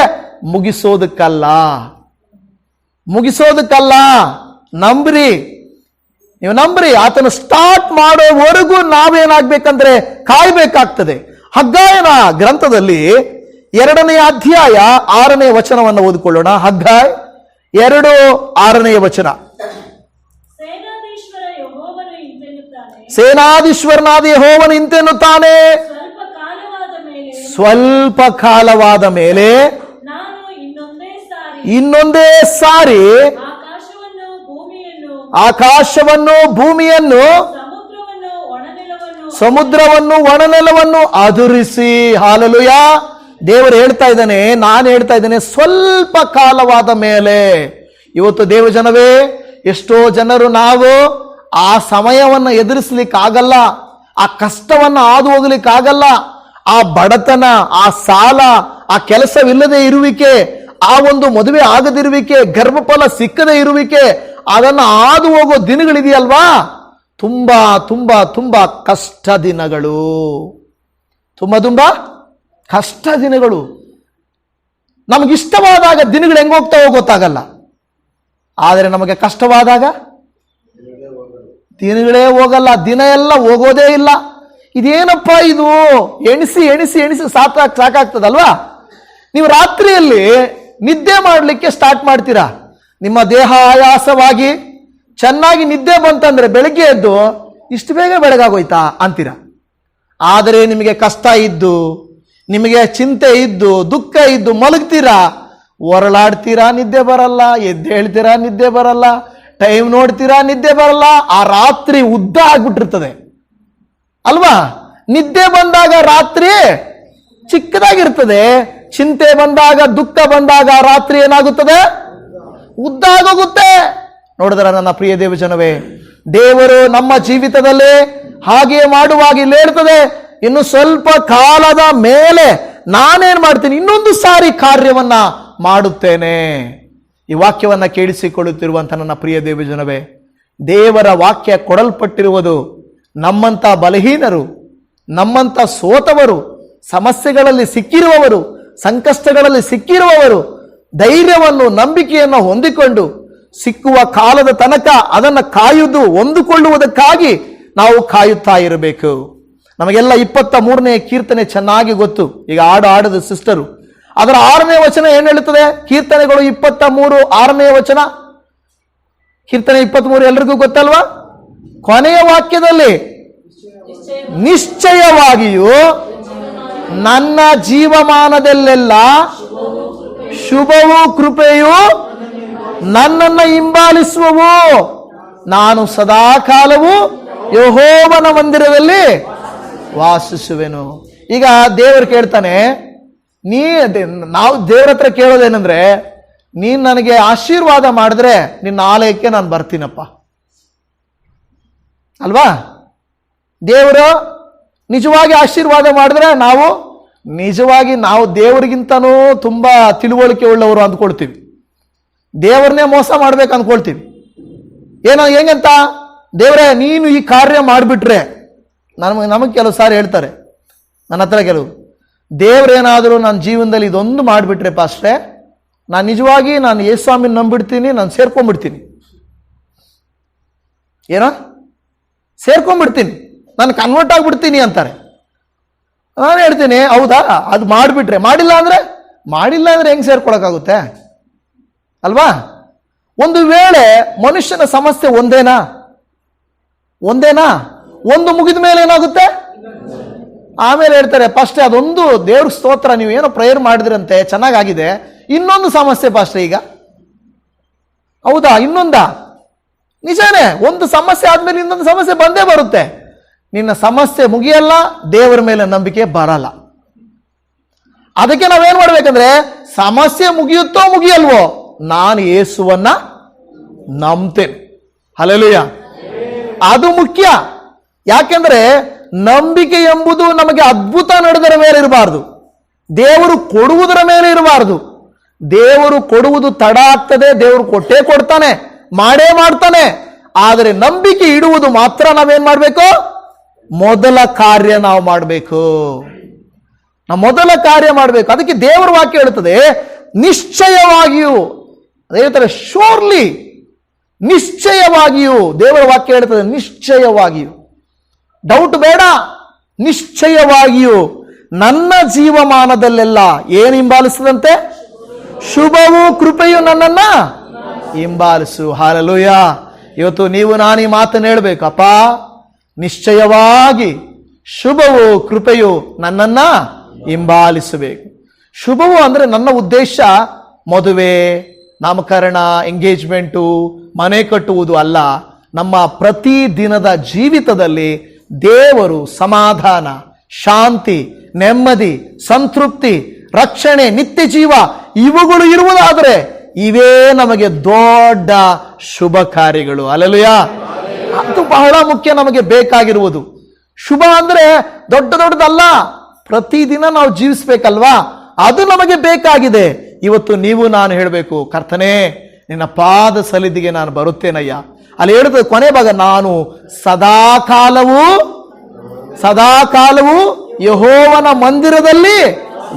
ಮುಗಿಸೋದಕ್ಕಲ್ಲ. ನಂಬ್ರಿ, ನೀವು ನಂಬ್ರಿ. ಆತನು ಸ್ಟಾರ್ಟ್ ಮಾಡೋವರೆಗೂ ನಾವೇನಾಗ್ಬೇಕಂದ್ರೆ ಕಾಯ್ಬೇಕಾಗ್ತದೆ. ಹಗ್ಗಾಯನ ಗ್ರಂಥದಲ್ಲಿ 2ನೇ ಅಧ್ಯಾಯ 6ನೇ ವಚನವನ್ನು ಓದಿಕೊಳ್ಳೋಣ. ಹಗ್ಗಾಯ 2:6. ಸೇನಾಧೀಶ್ವರನಾದ ಯೆಹೋವನು ಇಂತೆನ್ನುತ್ತಾನೆ, ಸ್ವಲ್ಪ ಕಾಲವಾದ ಮೇಲೆ ಇನ್ನೊಂದೇ ಸಾರಿ ಆಕಾಶವನ್ನು ಭೂಮಿಯನ್ನು ಸಮುದ್ರವನ್ನು ಒಣನೆಲವನ್ನು ಅದುರಿಸಿ. ಹಲ್ಲೆಲೂಯಾ. ದೇವರು ಹೇಳ್ತಾ ಇದ್ದಾನೆ, ನಾನು ಹೇಳ್ತಾ ಇದ್ದೇನೆ, ಸ್ವಲ್ಪ ಕಾಲವಾದ ಮೇಲೆ. ಇವತ್ತು ದೇವಜನವೇ, ಎಷ್ಟೋ ಜನರು ನಾವು ಆ ಸಮಯವನ್ನು ಎದುರಿಸಲಿಕ್ಕಾಗಲ್ಲ, ಆ ಕಷ್ಟವನ್ನು ಹಾದು ಹೋಗ್ಲಿಕ್ಕಾಗಲ್ಲ, ಆ ಬಡತನ, ಆ ಸಾಲ, ಆ ಕೆಲಸವಿಲ್ಲದೆ ಇರುವಿಕೆ, ಆ ಒಂದು ಮದುವೆ ಆಗದಿರುವಿಕೆ, ಗರ್ಭಫಲ ಸಿಕ್ಕದೆ ಇರುವಿಕೆ, ಅದನ್ನು ಹಾದು ಹೋಗೋ ದಿನಗಳಿದೆಯಲ್ವಾ, ತುಂಬಾ ತುಂಬಾ ತುಂಬಾ ಕಷ್ಟ ದಿನಗಳು. ತುಂಬಾ ಕಷ್ಟ ದಿನಗಳು. ನಮಗಿಷ್ಟವಾದಾಗ ದಿನಗಳು ಹೆಂಗೋಗ್ತಾವೋ ಗೊತ್ತಾಗಲ್ಲ, ಆದರೆ ನಮಗೆ ಕಷ್ಟವಾದಾಗ ದಿನಗಳೇ ಹೋಗಲ್ಲ, ದಿನ ಎಲ್ಲ ಹೋಗೋದೇ ಇಲ್ಲ. ಇದೇನಪ್ಪ ಇದು? ಎಣಿಸಿ ಎಣಿಸಿ ಎಣಿಸಿ ಸಾಕಾಗ್ತದಲ್ವಾ? ನೀವು ರಾತ್ರಿಯಲ್ಲಿ ನಿದ್ದೆ ಮಾಡಲಿಕ್ಕೆ ಸ್ಟಾರ್ಟ್ ಮಾಡ್ತೀರಾ, ನಿಮ್ಮ ದೇಹ ಆಯಾಸವಾಗಿ ಚೆನ್ನಾಗಿ ನಿದ್ದೆ ಬಂತಂದ್ರೆ ಬೆಳಗ್ಗೆ ಎದ್ದು ಇಷ್ಟು ಬೇಗ ಬೆಳಗಾಗೋಯ್ತಾ ಅಂತೀರ. ಆದರೆ ನಿಮಗೆ ಕಷ್ಟ ಇದ್ದು, ನಿಮಗೆ ಚಿಂತೆ ಇದ್ದು, ದುಃಖ ಇದ್ದು ಮಲಗ್ತೀರಾ, ಹೊರಳಾಡ್ತೀರಾ, ನಿದ್ದೆ ಬರಲ್ಲ. ಎದ್ದು ಹೇಳ್ತೀರಾ, ನಿದ್ದೆ ಬರಲ್ಲ. ಟೈಮ್ ನೋಡ್ತೀರಾ, ನಿದ್ದೆ ಬರಲ್ಲ. ಆ ರಾತ್ರಿ ಉದ್ದ ಆಗ್ಬಿಟ್ಟಿರ್ತದೆ ಅಲ್ವಾ? ನಿದ್ದೆ ಬಂದಾಗ ರಾತ್ರಿ ಚಿಕ್ಕದಾಗಿರ್ತದೆ, ಚಿಂತೆ ಬಂದಾಗ, ದುಃಖ ಬಂದಾಗ ರಾತ್ರಿ ಏನಾಗುತ್ತದೆ? ಉದ್ದ ಆಗೋಗುತ್ತೆ. ನೋಡಿದ್ರ ನನ್ನ ಪ್ರಿಯ ದೇವಜನವೇ, ದೇವರು ನಮ್ಮ ಜೀವಿತದಲ್ಲಿ ಹಾಗೆ ಮಾಡುವಾಗ ಇಲ್ಲಿ ಹೇಳ್ತದೆ, ಇನ್ನು ಸ್ವಲ್ಪ ಕಾಲದ ಮೇಲೆ ನಾನೇನ್ ಮಾಡ್ತೀನಿ, ಇನ್ನೊಂದು ಸಾರಿ ಕಾರ್ಯವನ್ನ ಮಾಡುತ್ತೇನೆ. ಈ ವಾಕ್ಯವನ್ನ ಕೇಳಿಸಿಕೊಳ್ಳುತ್ತಿರುವಂತ ನನ್ನ ಪ್ರಿಯ ದೇವಜನವೇ, ದೇವರ ವಾಕ್ಯ ಕೊಡಲ್ಪಟ್ಟಿರುವುದು ನಮ್ಮಂತ ಬಲಹೀನರು, ನಮ್ಮಂತ ಸೋತವರು, ಸಮಸ್ಯೆಗಳಲ್ಲಿ ಸಿಕ್ಕಿರುವವರು, ಸಂಕಷ್ಟಗಳಲ್ಲಿ ಸಿಕ್ಕಿರುವವರು ಧೈರ್ಯವನ್ನು, ನಂಬಿಕೆಯನ್ನು ಹೊಂದಿಕೊಂಡು ಸಿಕ್ಕುವ ಕಾಲದ ತನಕ ಅದನ್ನು ಕಾಯುವುದು, ಹೊಂದಿಕೊಳ್ಳುವುದಕ್ಕಾಗಿ ನಾವು ಕಾಯುತ್ತಾ ಇರಬೇಕು. ನಮಗೆಲ್ಲ 23ನೇ ಕೀರ್ತನೆ ಚೆನ್ನಾಗಿ ಗೊತ್ತು. ಈಗ ಆಡದ ಸಿಸ್ಟರು, ಅದರ 6ನೇ ವಚನ ಏನ್ ಹೇಳುತ್ತದೆ? ಕೀರ್ತನೆಗಳು 23 6ನೇ ವಚನ. ಕೀರ್ತನೆ 23 ಎಲ್ರಿಗೂ ಗೊತ್ತಲ್ವಾ? ಕೊನೆಯ ವಾಕ್ಯದಲ್ಲಿ ನಿಶ್ಚಯವಾಗಿಯೂ ನನ್ನ ಜೀವಮಾನದಲ್ಲೆಲ್ಲ ಶುಭವೂ ಕೃಪೆಯೂ ನನ್ನನ್ನು ಹಿಂಬಾಲಿಸುವವು, ನಾನು ಸದಾಕಾಲವೂ ಯೆಹೋವನ ಮಂದಿರದಲ್ಲಿ ವಾಸಿಸುವೆನು. ಈಗ ದೇವರು ಕೇಳ್ತಾನೆ, ನಾವು ದೇವರ ಹತ್ರ ಕೇಳೋದೇನೆಂದ್ರೆ, ನೀನ್ ನನಗೆ ಆಶೀರ್ವಾದ ಮಾಡಿದ್ರೆ ನಿನ್ನ ಆಲಯಕ್ಕೆ ನಾನು ಬರ್ತೀನಪ್ಪ ಅಲ್ವಾ? ದೇವರು ನಿಜವಾಗಿ ಆಶೀರ್ವಾದ ಮಾಡಿದ್ರೆ ನಾವು ದೇವರಿಗಿಂತನೂ ತುಂಬಾ ತಿಳುವಳಿಕೆ ಉಳ್ಳವರು ಅಂದ್ಕೊಳ್ತೀವಿ, ದೇವರನ್ನೇ ಮೋಸ ಮಾಡ್ಬೇಕು ಅಂದ್ಕೊಳ್ತೀವಿ. ಏನೋ ಹೆಂಗಂತ, ದೇವರೇ ನೀನು ಈ ಕಾರ್ಯ ಮಾಡಿಬಿಟ್ರೆ, ನಮಗೆ ಕೆಲವು ಸಾರಿ ಹೇಳ್ತಾರೆ, ನನ್ನ ಹತ್ರ ಕೆಲವು, ದೇವರೇನಾದರೂ ನನ್ನ ಜೀವನದಲ್ಲಿ ಇದೊಂದು ಮಾಡಿಬಿಟ್ರೆ ಪಾಸ್ಟ್ರೆ, ನಾನು ನಿಜವಾಗಿ ನಾನು ಯೇಸುಸ್ವಾಮಿನ ನಂಬಿಡ್ತೀನಿ, ನಾನು ಸೇರ್ಕೊಂಡ್ಬಿಡ್ತೀನಿ. ಏನೋ ಸೇರ್ಕೊಂಡ್ಬಿಡ್ತೀನಿ, ನಾನು ಕನ್ವರ್ಟ್ ಆಗಿಬಿಡ್ತೀನಿ ಅಂತಾರೆ. ನಾನು ಹೇಳ್ತೀನಿ, ಹೌದಾ, ಅದು ಮಾಡಿಬಿಟ್ರೆ, ಮಾಡಿಲ್ಲ ಅಂದರೆ ಹೆಂಗೆ ಸೇರ್ಕೊಳಕ್ಕಾಗುತ್ತೆ ಅಲ್ವಾ? ಒಂದು ವೇಳೆ ಮನುಷ್ಯನ ಸಮಸ್ಯೆ ಒಂದೇನಾ? ಒಂದು ಮುಗಿದ ಮೇಲೆ ಏನಾಗುತ್ತೆ? ಆಮೇಲೆ ಹೇಳ್ತಾರೆ, ಫಸ್ಟ್ ಅದೊಂದು ದೇವ್ರ ಸ್ತೋತ್ರ, ನೀವು ಏನೋ ಪ್ರೇಯರ್ ಮಾಡಿದ್ರಂತೆ ಚೆನ್ನಾಗಾಗಿದೆ, ಇನ್ನೊಂದು ಸಮಸ್ಯೆ ಪಾಸ್ಟ್ರೆ ಈಗ. ಹೌದಾ, ಇನ್ನೊಂದಾ? ನಿಜಾನೇ, ಒಂದು ಸಮಸ್ಯೆ ಆದ್ಮೇಲೆ ಇನ್ನೊಂದು ಸಮಸ್ಯೆ ಬಂದೇ ಬರುತ್ತೆ. ನಿನ್ನ ಸಮಸ್ಯೆ ಮುಗಿಯಲ್ಲ, ದೇವರ ಮೇಲೆ ನಂಬಿಕೆ ಬರಲ್ಲ. ಅದಕ್ಕೆ ನಾವೇನ್ ಮಾಡ್ಬೇಕಂದ್ರೆ, ಸಮಸ್ಯೆ ಮುಗಿಯುತ್ತೋ ಮುಗಿಯಲ್ವೋ, ನಾನು ಯೇಸುವನ್ನ ನಂಬ್ತೇನೆ. ಹಲ್ಲೆಲೂಯಾ. ಅದು ಮುಖ್ಯ. ಯಾಕೆಂದ್ರೆ ನಂಬಿಕೆ ಎಂಬುದು ನಮಗೆ ಅದ್ಭುತ ನಡೆದರ ಮೇಲೆ ಇರಬಾರ್ದು, ದೇವರು ಕೊಡುವುದರ ಮೇಲೆ ಇರಬಾರ್ದು. ದೇವರು ಕೊಡುವುದು ತಡ ಆಗ್ತದೆ, ದೇವರು ಕೊಟ್ಟೇ ಕೊಡ್ತಾನೆ, ಮಾಡೇ ಮಾಡ್ತಾನೆ. ಆದರೆ ನಂಬಿಕೆ ಇಡುವುದು ಮಾತ್ರ ನಾವೇನ್ ಮಾಡ್ಬೇಕು? ಮೊದಲ ಕಾರ್ಯ ನಾವು ಮಾಡಬೇಕು. ನಾವು ಮೊದಲ ಕಾರ್ಯ ಮಾಡಬೇಕು. ಅದಕ್ಕೆ ದೇವರ ವಾಕ್ಯ ಹೇಳುತ್ತದೆ, ನಿಶ್ಚಯವಾಗಿಯೂ, ಹೇಳ್ತಾರೆ ಶೋರ್ಲಿ, ನಿಶ್ಚಯವಾಗಿಯೂ. ದೇವರ ವಾಕ್ಯ ಹೇಳುತ್ತದೆ ನಿಶ್ಚಯವಾಗಿಯೂ, ಡೌಟ್ ಬೇಡ, ನಿಶ್ಚಯವಾಗಿಯೂ ನನ್ನ ಜೀವಮಾನದಲ್ಲೆಲ್ಲ ಏನು ಹಿಂಬಾಲಿಸದಂತೆ? ಶುಭವೂ ಕೃಪೆಯು ನನ್ನನ್ನ ಹಿಂಬಾಲಿಸು. ಹಲ್ಲೆಲೂಯಾ. ಇವತ್ತು ನೀವು ನಾನು ಈ ಮಾತನ್ನು ಹೇಳ್ಬೇಕಪ್ಪ, ನಿಶ್ಚಯವಾಗಿ ಶುಭವು ಕೃಪೆಯು ನನ್ನನ್ನ ಹಿಂಬಾಲಿಸಬೇಕು. ಶುಭವು ಅಂದ್ರೆ ನನ್ನ ಉದ್ದೇಶ ಮದುವೆ, ನಾಮಕರಣ, ಎಂಗೇಜ್ಮೆಂಟು, ಮನೆ ಕಟ್ಟುವುದು ಅಲ್ಲ. ನಮ್ಮ ಪ್ರತಿ ದಿನದ ಜೀವಿತದಲ್ಲಿ ದೇವರು ಸಮಾಧಾನ, ಶಾಂತಿ, ನೆಮ್ಮದಿ, ಸಂತೃಪ್ತಿ, ರಕ್ಷಣೆ, ನಿತ್ಯ ಜೀವ ಇವುಗಳು ಇರುವುದಾದರೆ ಇವೇ ನಮಗೆ ದೊಡ್ಡ ಶುಭ ಕಾರ್ಯಗಳು. ಹಲ್ಲೆಲೂಯಾ. ಅದು ಬಹಳ ಮುಖ್ಯ ನಮಗೆ ಬೇಕಾಗಿರುವುದು. ಶುಭ ಅಂದ್ರೆ ದೊಡ್ಡದಲ್ಲ, ಪ್ರತಿದಿನ ನಾವು ಜೀವಿಸ್ಬೇಕಲ್ವಾ, ಅದು ನಮಗೆ ಬೇಕಾಗಿದೆ. ಇವತ್ತು ನೀವು ನಾನು ಹೇಳಬೇಕು, ಕರ್ತನೇ ನಿನ್ನ ಪಾದ ಸನ್ನಿಧಿಗೆ ನಾನು ಬರುತ್ತೇನಯ್ಯ. ಅಲ್ಲಿ ಹೇಳುತ್ತದೆ ಕೊನೆ ಭಾಗ, ನಾನು ಸದಾಕಾಲವೂ ಯೆಹೋವನ ಮಂದಿರದಲ್ಲಿ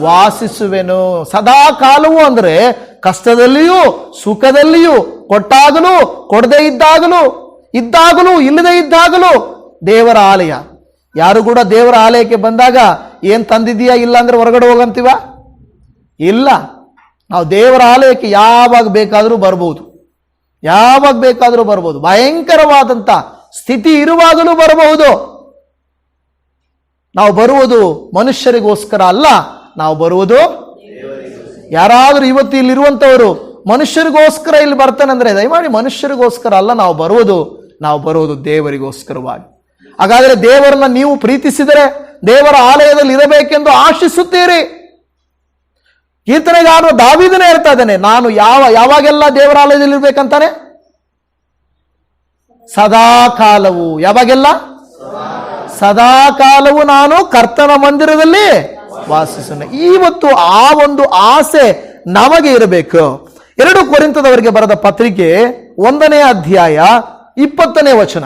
ವಾಸಿಸುವೆನು. ಸದಾಕಾಲವೂ ಅಂದ್ರೆ ಕಷ್ಟದಲ್ಲಿಯೂ ಸುಖದಲ್ಲಿಯೂ, ಕೊಟ್ಟಾಗಲೂ ಕೊಡದೇ ಇದ್ದಾಗಲೂ ಇಲ್ಲದೆ ಇದ್ದಾಗಲೂ ದೇವರ ಆಲಯ. ಯಾರು ಕೂಡ ದೇವರ ಆಲಯಕ್ಕೆ ಬಂದಾಗ ಏನ್ ತಂದಿದೀಯಾ ಇಲ್ಲ ಅಂದ್ರೆ ಹೊರಗಡೆ ಹೋಗಂತೀವ? ಇಲ್ಲ. ನಾವು ದೇವರ ಆಲಯಕ್ಕೆ ಯಾವಾಗ ಬೇಕಾದರೂ ಬರ್ಬೋದು, ಭಯಂಕರವಾದಂತ ಸ್ಥಿತಿ ಇರುವಾಗಲೂ ಬರಬಹುದು. ನಾವು ಬರುವುದು ಮನುಷ್ಯರಿಗೋಸ್ಕರ ಅಲ್ಲ, ನಾವು ಬರುವುದು, ಯಾರಾದ್ರೂ ಇವತ್ತು ಇಲ್ಲಿರುವಂತವರು ಮನುಷ್ಯರಿಗೋಸ್ಕರ ಇಲ್ಲಿ ಬರ್ತಾನೆ ಅಂದ್ರೆ ದಯಮಾಡಿ ಮನುಷ್ಯರಿಗೋಸ್ಕರ ಅಲ್ಲ, ನಾವು ಬರುವುದು ದೇವರಿಗೋಸ್ಕರವಾಗಿ. ಹಾಗಾದ್ರೆ ದೇವರನ್ನ ನೀವು ಪ್ರೀತಿಸಿದರೆ ದೇವರ ಆಲಯದಲ್ಲಿ ಇರಬೇಕೆಂದು ಆಶಿಸುತ್ತೀರಿ. ಕೀರ್ತನೆಗಾರನು ದಾವೀದನೇ ಹೇಳ್ತಾ ಇದ್ದಾನೆ, ನಾನು ಯಾವಾಗೆಲ್ಲ ದೇವರ ಆಲಯದಲ್ಲಿ ಇರ್ಬೇಕಂತಾನೆ? ಸದಾಕಾಲವು. ಯಾವಾಗೆಲ್ಲ? ಸದಾಕಾಲವು ನಾನು ಕರ್ತನ ಮಂದಿರದಲ್ಲಿ ವಾಸಿಸೋಣ. ಇವತ್ತು ಆ ಒಂದು ಆಸೆ ನಮಗೆ ಇರಬೇಕು. 2 ಕೊರಿಂಥದವರಿಗೆ ಬರೆದ ಪತ್ರಿಕೆ 1ನೇ ಅಧ್ಯಾಯ 20ನೇ ವಚನ.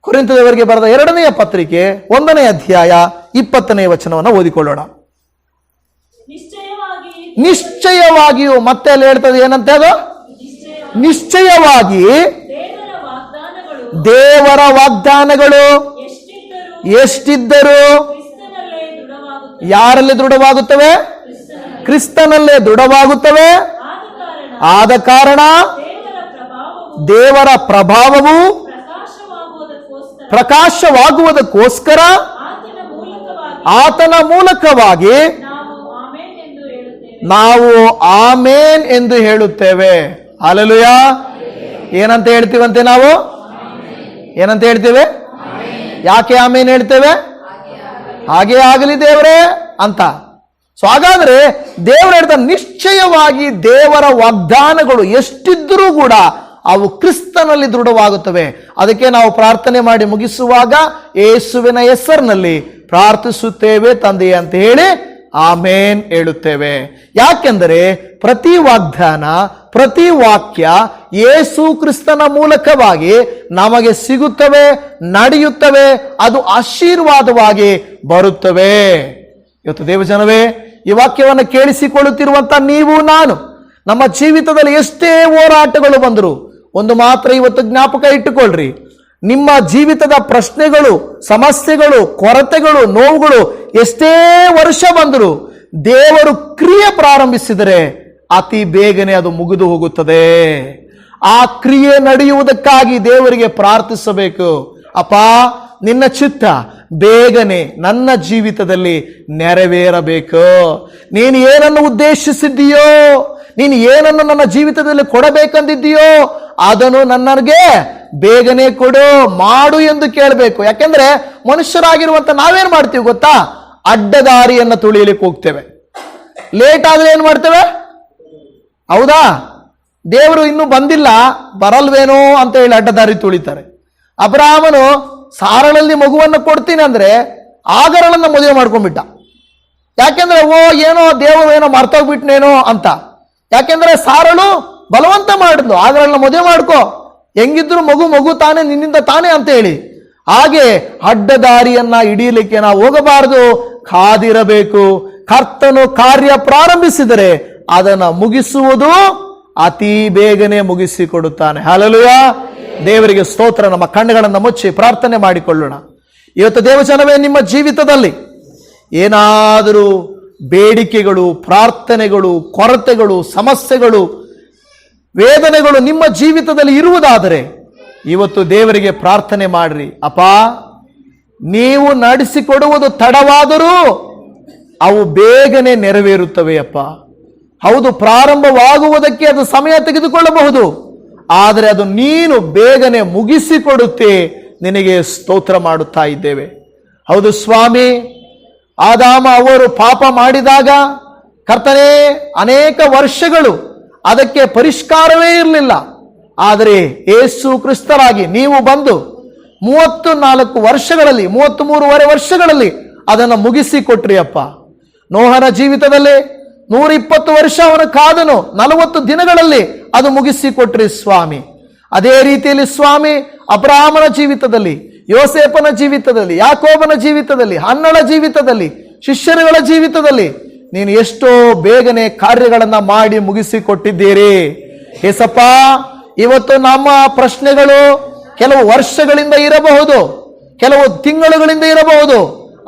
ಕೊರಿಂಥದವರಿಗೆ ಬರೆದ 2ನೇ ಪತ್ರಿಕೆ 1ನೇ ಅಧ್ಯಾಯ 20ನೇ ವಚನವನ್ನು ಓದಿಕೊಳ್ಳೋಣ. ನಿಶ್ಚಯವಾಗಿಯೂ, ಮತ್ತೆ ಅಲ್ಲಿ ಹೇಳ್ತದೆ ಏನಂತೆ? ಅದು ನಿಶ್ಚಯವಾಗಿ ದೇವರ ವಾಗ್ದಾನಗಳು ಎಷ್ಟಿದ್ದರೂ ಯಾರಲ್ಲಿ ದೃಢವಾಗುತ್ತವೆ? ಕ್ರಿಸ್ತನಲ್ಲೇ ದೃಢವಾಗುತ್ತವೆ. ಆದ ಕಾರಣ ದೇವರ ಪ್ರಭಾವವು ಪ್ರಕಾಶವಾಗುವುದಕ್ಕೋಸ್ಕರ ಆತನ ಮೂಲಕವಾಗಿ ನಾವು ಆಮೇನ್ ಎಂದು ಹೇಳುತ್ತೇವೆ. ಹಲ್ಲೆಲೂಯಾ. ಏನಂತ ಹೇಳ್ತೀವಂತೆ ನಾವು? ಏನಂತ ಹೇಳ್ತೇವೆ? ಯಾಕೆ ಆಮೇನ್ ಹೇಳ್ತೇವೆ? ಹಾಗೆ ಆಗಲಿ ದೇವರೇ ಅಂತ. ಸೊ ಹಾಗಾದ್ರೆ ದೇವರು ಹೇಳ್ತಾರೆ, ನಿಶ್ಚಯವಾಗಿ ದೇವರ ವಾಗ್ದಾನಗಳು ಎಷ್ಟಿದ್ದರೂ ಕೂಡ ಅವು ಕ್ರಿಸ್ತನಲ್ಲಿ ದೃಢವಾಗುತ್ತವೆ. ಅದಕ್ಕೆ ನಾವು ಪ್ರಾರ್ಥನೆ ಮಾಡಿ ಮುಗಿಸುವಾಗ ಯೇಸುವಿನ ಹೆಸರಿನಲ್ಲಿ ಪ್ರಾರ್ಥಿಸುತ್ತೇವೆ ತಂದೆಯೇ ಅಂತ ಹೇಳಿ ಆಮೇನ್ ಹೇಳುತ್ತೇವೆ. ಯಾಕೆಂದರೆ ಪ್ರತಿ ವಾಗ್ದಾನ, ಪ್ರತಿ ವಾಕ್ಯ ಯೇಸು ಕ್ರಿಸ್ತನ ಮೂಲಕವಾಗಿ ನಮಗೆ ಸಿಗುತ್ತವೆ, ನಡೆಯುತ್ತವೆ, ಅದು ಆಶೀರ್ವಾದವಾಗಿ ಬರುತ್ತವೆ. ಇವತ್ತು ದೇವಜನವೇ, ಈ ವಾಕ್ಯವನ್ನು ಕೇಳಿಸಿಕೊಳ್ಳುತ್ತಿರುವಂತ ನೀವು ನಾನು, ನಮ್ಮ ಜೀವಿತದಲ್ಲಿ ಎಷ್ಟೇ ಹೋರಾಟಗಳು ಬಂದರು ಒಂದು ಮಾತ್ರ ಇವತ್ತು ಜ್ಞಾಪಕ ಇಟ್ಟುಕೊಳ್ಳ್ರಿ, ನಿಮ್ಮ ಜೀವಿತದ ಪ್ರಶ್ನೆಗಳು, ಸಮಸ್ಯೆಗಳು, ಕೊರತೆಗಳು, ನೋವುಗಳು ಎಷ್ಟೇ ವರ್ಷ ಬಂದರು ದೇವರು ಕ್ರಿಯೆ ಪ್ರಾರಂಭಿಸಿದರೆ ಅತಿ ಬೇಗನೆ ಅದು ಮುಗಿದು ಹೋಗುತ್ತದೆ. ಆ ಕ್ರಿಯೆ ನಡೆಯುವುದಕ್ಕಾಗಿ ದೇವರಿಗೆ ಪ್ರಾರ್ಥಿಸಬೇಕು. ಅಪ್ಪ, ನಿನ್ನ ಚಿತ್ತ ಬೇಗನೆ ನನ್ನ ಜೀವಿತದಲ್ಲಿ ನೆರವೇರಬೇಕು. ನೀನು ಏನನ್ನು ಉದ್ದೇಶಿಸಿದ್ದೀಯೋ, ನೀನು ಏನನ್ನು ನನ್ನ ಜೀವಿತದಲ್ಲಿ ಕೊಡಬೇಕಂದಿದ್ದೀಯೋ ಅದನ್ನು ನನಗೆ ಬೇಗನೆ ಕೊಡು, ಮಾಡು ಎಂದು ಕೇಳಬೇಕು. ಯಾಕೆಂದ್ರೆ ಮನುಷ್ಯರಾಗಿರುವಂತ ನಾವೇನ್ ಮಾಡ್ತೀವಿ ಗೊತ್ತಾ? ಅಡ್ಡದಾರಿಯನ್ನು ತುಳಿಯಲಿಕ್ಕೆ ಹೋಗ್ತೇವೆ. ಲೇಟ್ ಆದ್ರೆ ಏನ್ ಮಾಡ್ತೇವೆ? ಹೌದಾ? ದೇವರು ಇನ್ನೂ ಬಂದಿಲ್ಲ, ಬರಲ್ವೇನೋ ಅಂತ ಹೇಳಿ ಅಡ್ಡದಾರಿ ತುಳಿತಾರೆ. ಅಬ್ರಾಹ್ಮನು ಸಾರಳಲ್ಲಿ ಮಗುವನ್ನು ಕೊಡ್ತೀನಿ ಅಂದ್ರೆ ಆಗರಳನ್ನ ಮದುವೆ ಮಾಡ್ಕೊಂಡ್ಬಿಟ್ಟ. ಯಾಕೆಂದ್ರೆ ಏನೋ ದೇವರು ಏನೋ ಮರ್ತೋಗ್ಬಿಟ್ನೇನೋ ಅಂತ. ಯಾಕೆಂದ್ರೆ ಸಾರಳು ಬಲವಂತ ಮಾಡಿದ್ಲು, ಆಗರಳನ್ನ ಮದುವೆ ಮಾಡ್ಕೋ, ಹೆಂಗಿದ್ರು ಮಗು ತಾನೇ, ನಿನ್ನಿಂದ ತಾನೇ ಅಂತ ಹೇಳಿ. ಹಾಗೆ ಅಡ್ಡದಾರಿಯನ್ನ ಹಿಡಿಯಲಿಕ್ಕೆ ನಾವು ಹೋಗಬಾರದು, ಕಾದಿರಬೇಕು. ಕರ್ತನು ಕಾರ್ಯ ಪ್ರಾರಂಭಿಸಿದರೆ ಅದನ್ನ ಮುಗಿಸುವುದು ಅತಿ ಬೇಗನೆ ಮುಗಿಸಿಕೊಡುತ್ತಾನೆ. ಹಲ್ಲೆಲೂಯಾ, ದೇವರಿಗೆ ಸ್ತೋತ್ರ. ನಮ್ಮ ಕಣ್ಣುಗಳನ್ನು ಮುಚ್ಚಿ ಪ್ರಾರ್ಥನೆ ಮಾಡಿಕೊಳ್ಳೋಣ. ಇವತ್ತು ದೇವಜನವೇ, ನಿಮ್ಮ ಜೀವಿತದಲ್ಲಿ ಏನಾದರೂ ಬೇಡಿಕೆಗಳು, ಪ್ರಾರ್ಥನೆಗಳು, ಕೊರತೆಗಳು, ಸಮಸ್ಯೆಗಳು, ವೇದನೆಗಳು ನಿಮ್ಮ ಜೀವಿತದಲ್ಲಿ ಇರುವುದಾದರೆ ಇವತ್ತು ದೇವರಿಗೆ ಪ್ರಾರ್ಥನೆ ಮಾಡ್ರಿ. ಅಪ್ಪ, ನೀವು ನಡೆಸಿಕೊಡುವುದು ತಡವಾದರೂ ಅವು ಬೇಗನೆ ನೆರವೇರುತ್ತವೆ ಅಪ್ಪ. ಹೌದು, ಪ್ರಾರಂಭವಾಗುವುದಕ್ಕೆ ಅದು ಸಮಯ ತೆಗೆದುಕೊಳ್ಳಬಹುದು, ಆದರೆ ಅದು ನೀನು ಬೇಗನೆ ಮುಗಿಸಿಕೊಡುತ್ತೆ. ನಿನಗೆ ಸ್ತೋತ್ರ ಮಾಡುತ್ತಾ ಇದ್ದೇವೆ. ಹೌದು ಸ್ವಾಮಿ, ಆದಾಮ ಅವರು ಪಾಪ ಮಾಡಿದಾಗ ಕರ್ತನೇ ಅನೇಕ ವರ್ಷಗಳು ಅದಕ್ಕೆ ಪರಿಷ್ಕಾರವೇ ಇರಲಿಲ್ಲ. ಆದರೆ ಯೇಸು ಕ್ರಿಸ್ತರಾಗಿ ನೀವು ಬಂದು 34 ವರ್ಷಗಳಲ್ಲಿ, 33 ವರ್ಷಗಳಲ್ಲಿ ಅದನ್ನು ಮುಗಿಸಿಕೊಟ್ರಿ ಅಪ್ಪ. ನೋಹನ ಜೀವಿತದಲ್ಲಿ 120 ವರ್ಷ ಅವನು ಕಾದನು, 40 ದಿನಗಳಲ್ಲಿ ಅದು ಮುಗಿಸಿಕೊಟ್ರಿ ಸ್ವಾಮಿ. ಅದೇ ರೀತಿಯಲ್ಲಿ ಸ್ವಾಮಿ, ಅಬ್ರಾಹ್ಮನ ಜೀವಿತದಲ್ಲಿ, ಯೋಸೇಫನ ಜೀವಿತದಲ್ಲಿ, ಯಾಕೋಬನ ಜೀವಿತದಲ್ಲಿ, ಹನ್ನಳ ಜೀವಿತದಲ್ಲಿ, ಶಿಷ್ಯರುಗಳ ಜೀವಿತದಲ್ಲಿ ನೀನು ಎಷ್ಟೋ ಬೇಗನೆ ಕಾರ್ಯಗಳನ್ನ ಮಾಡಿ ಮುಗಿಸಿಕೊಟ್ಟಿದ್ದೀರಿ. ಏಸಪ್ಪ, ಇವತ್ತು ನಮ್ಮ ಪ್ರಶ್ನೆಗಳು ಕೆಲವು ವರ್ಷಗಳಿಂದ ಇರಬಹುದು, ಕೆಲವು ತಿಂಗಳುಗಳಿಂದ ಇರಬಹುದು,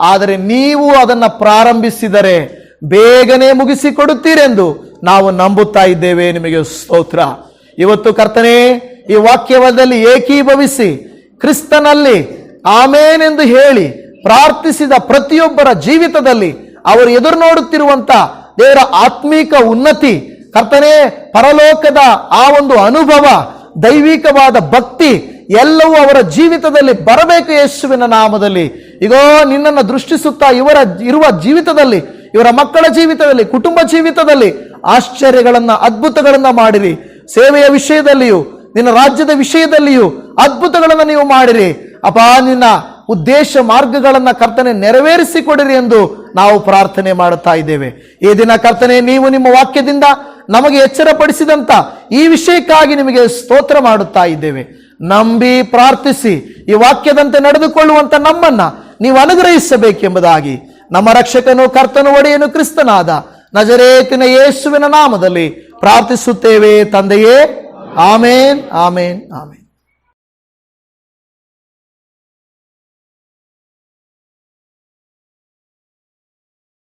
ಆದರೆ ನೀವು ಅದನ್ನ ಪ್ರಾರಂಭಿಸಿದರೆ ಬೇಗನೆ ಮುಗಿಸಿಕೊಡುತ್ತೀರೆಂದು ನಾವು ನಂಬುತ್ತಾ ಇದ್ದೇವೆ. ನಿಮಗೆ ಸ್ತೋತ್ರ. ಇವತ್ತು ಕರ್ತನೇ, ಈ ವಾಕ್ಯದಲ್ಲಿ ಏಕೀಭವಿಸಿ ಕ್ರಿಸ್ತನಲ್ಲಿ ಆಮೇನ್ ಎಂದು ಹೇಳಿ ಪ್ರಾರ್ಥಿಸಿದ ಪ್ರತಿಯೊಬ್ಬರ ಜೀವಿತದಲ್ಲಿ ಅವರು ಎದುರು ನೋಡುತ್ತಿರುವಂತ ದೇವರ ಆತ್ಮೀಕ ಉನ್ನತಿ, ಕರ್ತನೇ, ಪರಲೋಕದ ಆ ಒಂದು ಅನುಭವ, ದೈವಿಕವಾದ ಭಕ್ತಿ ಎಲ್ಲವೂ ಅವರ ಜೀವಿತದಲ್ಲಿ ಬರಬೇಕು ಯೇಸುವಿನ ನಾಮದಲ್ಲಿ. ಈಗೋ ನಿನ್ನನ್ನು ದೃಷ್ಟಿಸುತ್ತಾ ಇರುವ ಜೀವಿತದಲ್ಲಿ, ಇವರ ಮಕ್ಕಳ ಜೀವಿತದಲ್ಲಿ, ಕುಟುಂಬ ಜೀವಿತದಲ್ಲಿ ಆಶ್ಚರ್ಯಗಳನ್ನ, ಅದ್ಭುತಗಳನ್ನ ಮಾಡಿರಿ. ಸೇವೆಯ ವಿಷಯದಲ್ಲಿಯೂ ನಿನ್ನ ರಾಜ್ಯದ ವಿಷಯದಲ್ಲಿಯೂ ಅದ್ಭುತಗಳನ್ನು ನೀವು ಮಾಡಿರಿ ಅಪ್ಪ. ನಿನ್ನ ಉದ್ದೇಶ ಮಾರ್ಗಗಳನ್ನ ಕರ್ತನೆ ನೆರವೇರಿಸಿಕೊಡಿರಿ ಎಂದು ನಾವು ಪ್ರಾರ್ಥನೆ ಮಾಡುತ್ತಾ ಇದ್ದೇವೆ. ಈ ದಿನ ಕರ್ತನೆ, ನೀವು ನಿಮ್ಮ ವಾಕ್ಯದಿಂದ ನಮಗೆ ಎಚ್ಚರಪಡಿಸಿದಂತ ಈ ವಿಷಯಕ್ಕಾಗಿ ನಿಮಗೆ ಸ್ತೋತ್ರ ಮಾಡುತ್ತಾ ಇದ್ದೇವೆ. ನಂಬಿ ಪ್ರಾರ್ಥಿಸಿ ಈ ವಾಕ್ಯದಂತೆ ನಡೆದುಕೊಳ್ಳುವಂತ ನಮ್ಮನ್ನ ನೀವು ಅನುಗ್ರಹಿಸಬೇಕೆಂಬುದಾಗಿ ನಮ್ಮ ರಕ್ಷಕನು, ಕರ್ತನು, ಒಡೆಯನು, ಕ್ರಿಸ್ತನಾದ ನಜರೇತಿನ ಯೇಸುವಿನ ನಾಮದಲ್ಲಿ ಪ್ರಾರ್ಥಿಸುತ್ತೇವೆ ತಂದೆಯೇ. ಆಮೇನ್, ಆಮೇನ್, ಆಮೇನ್.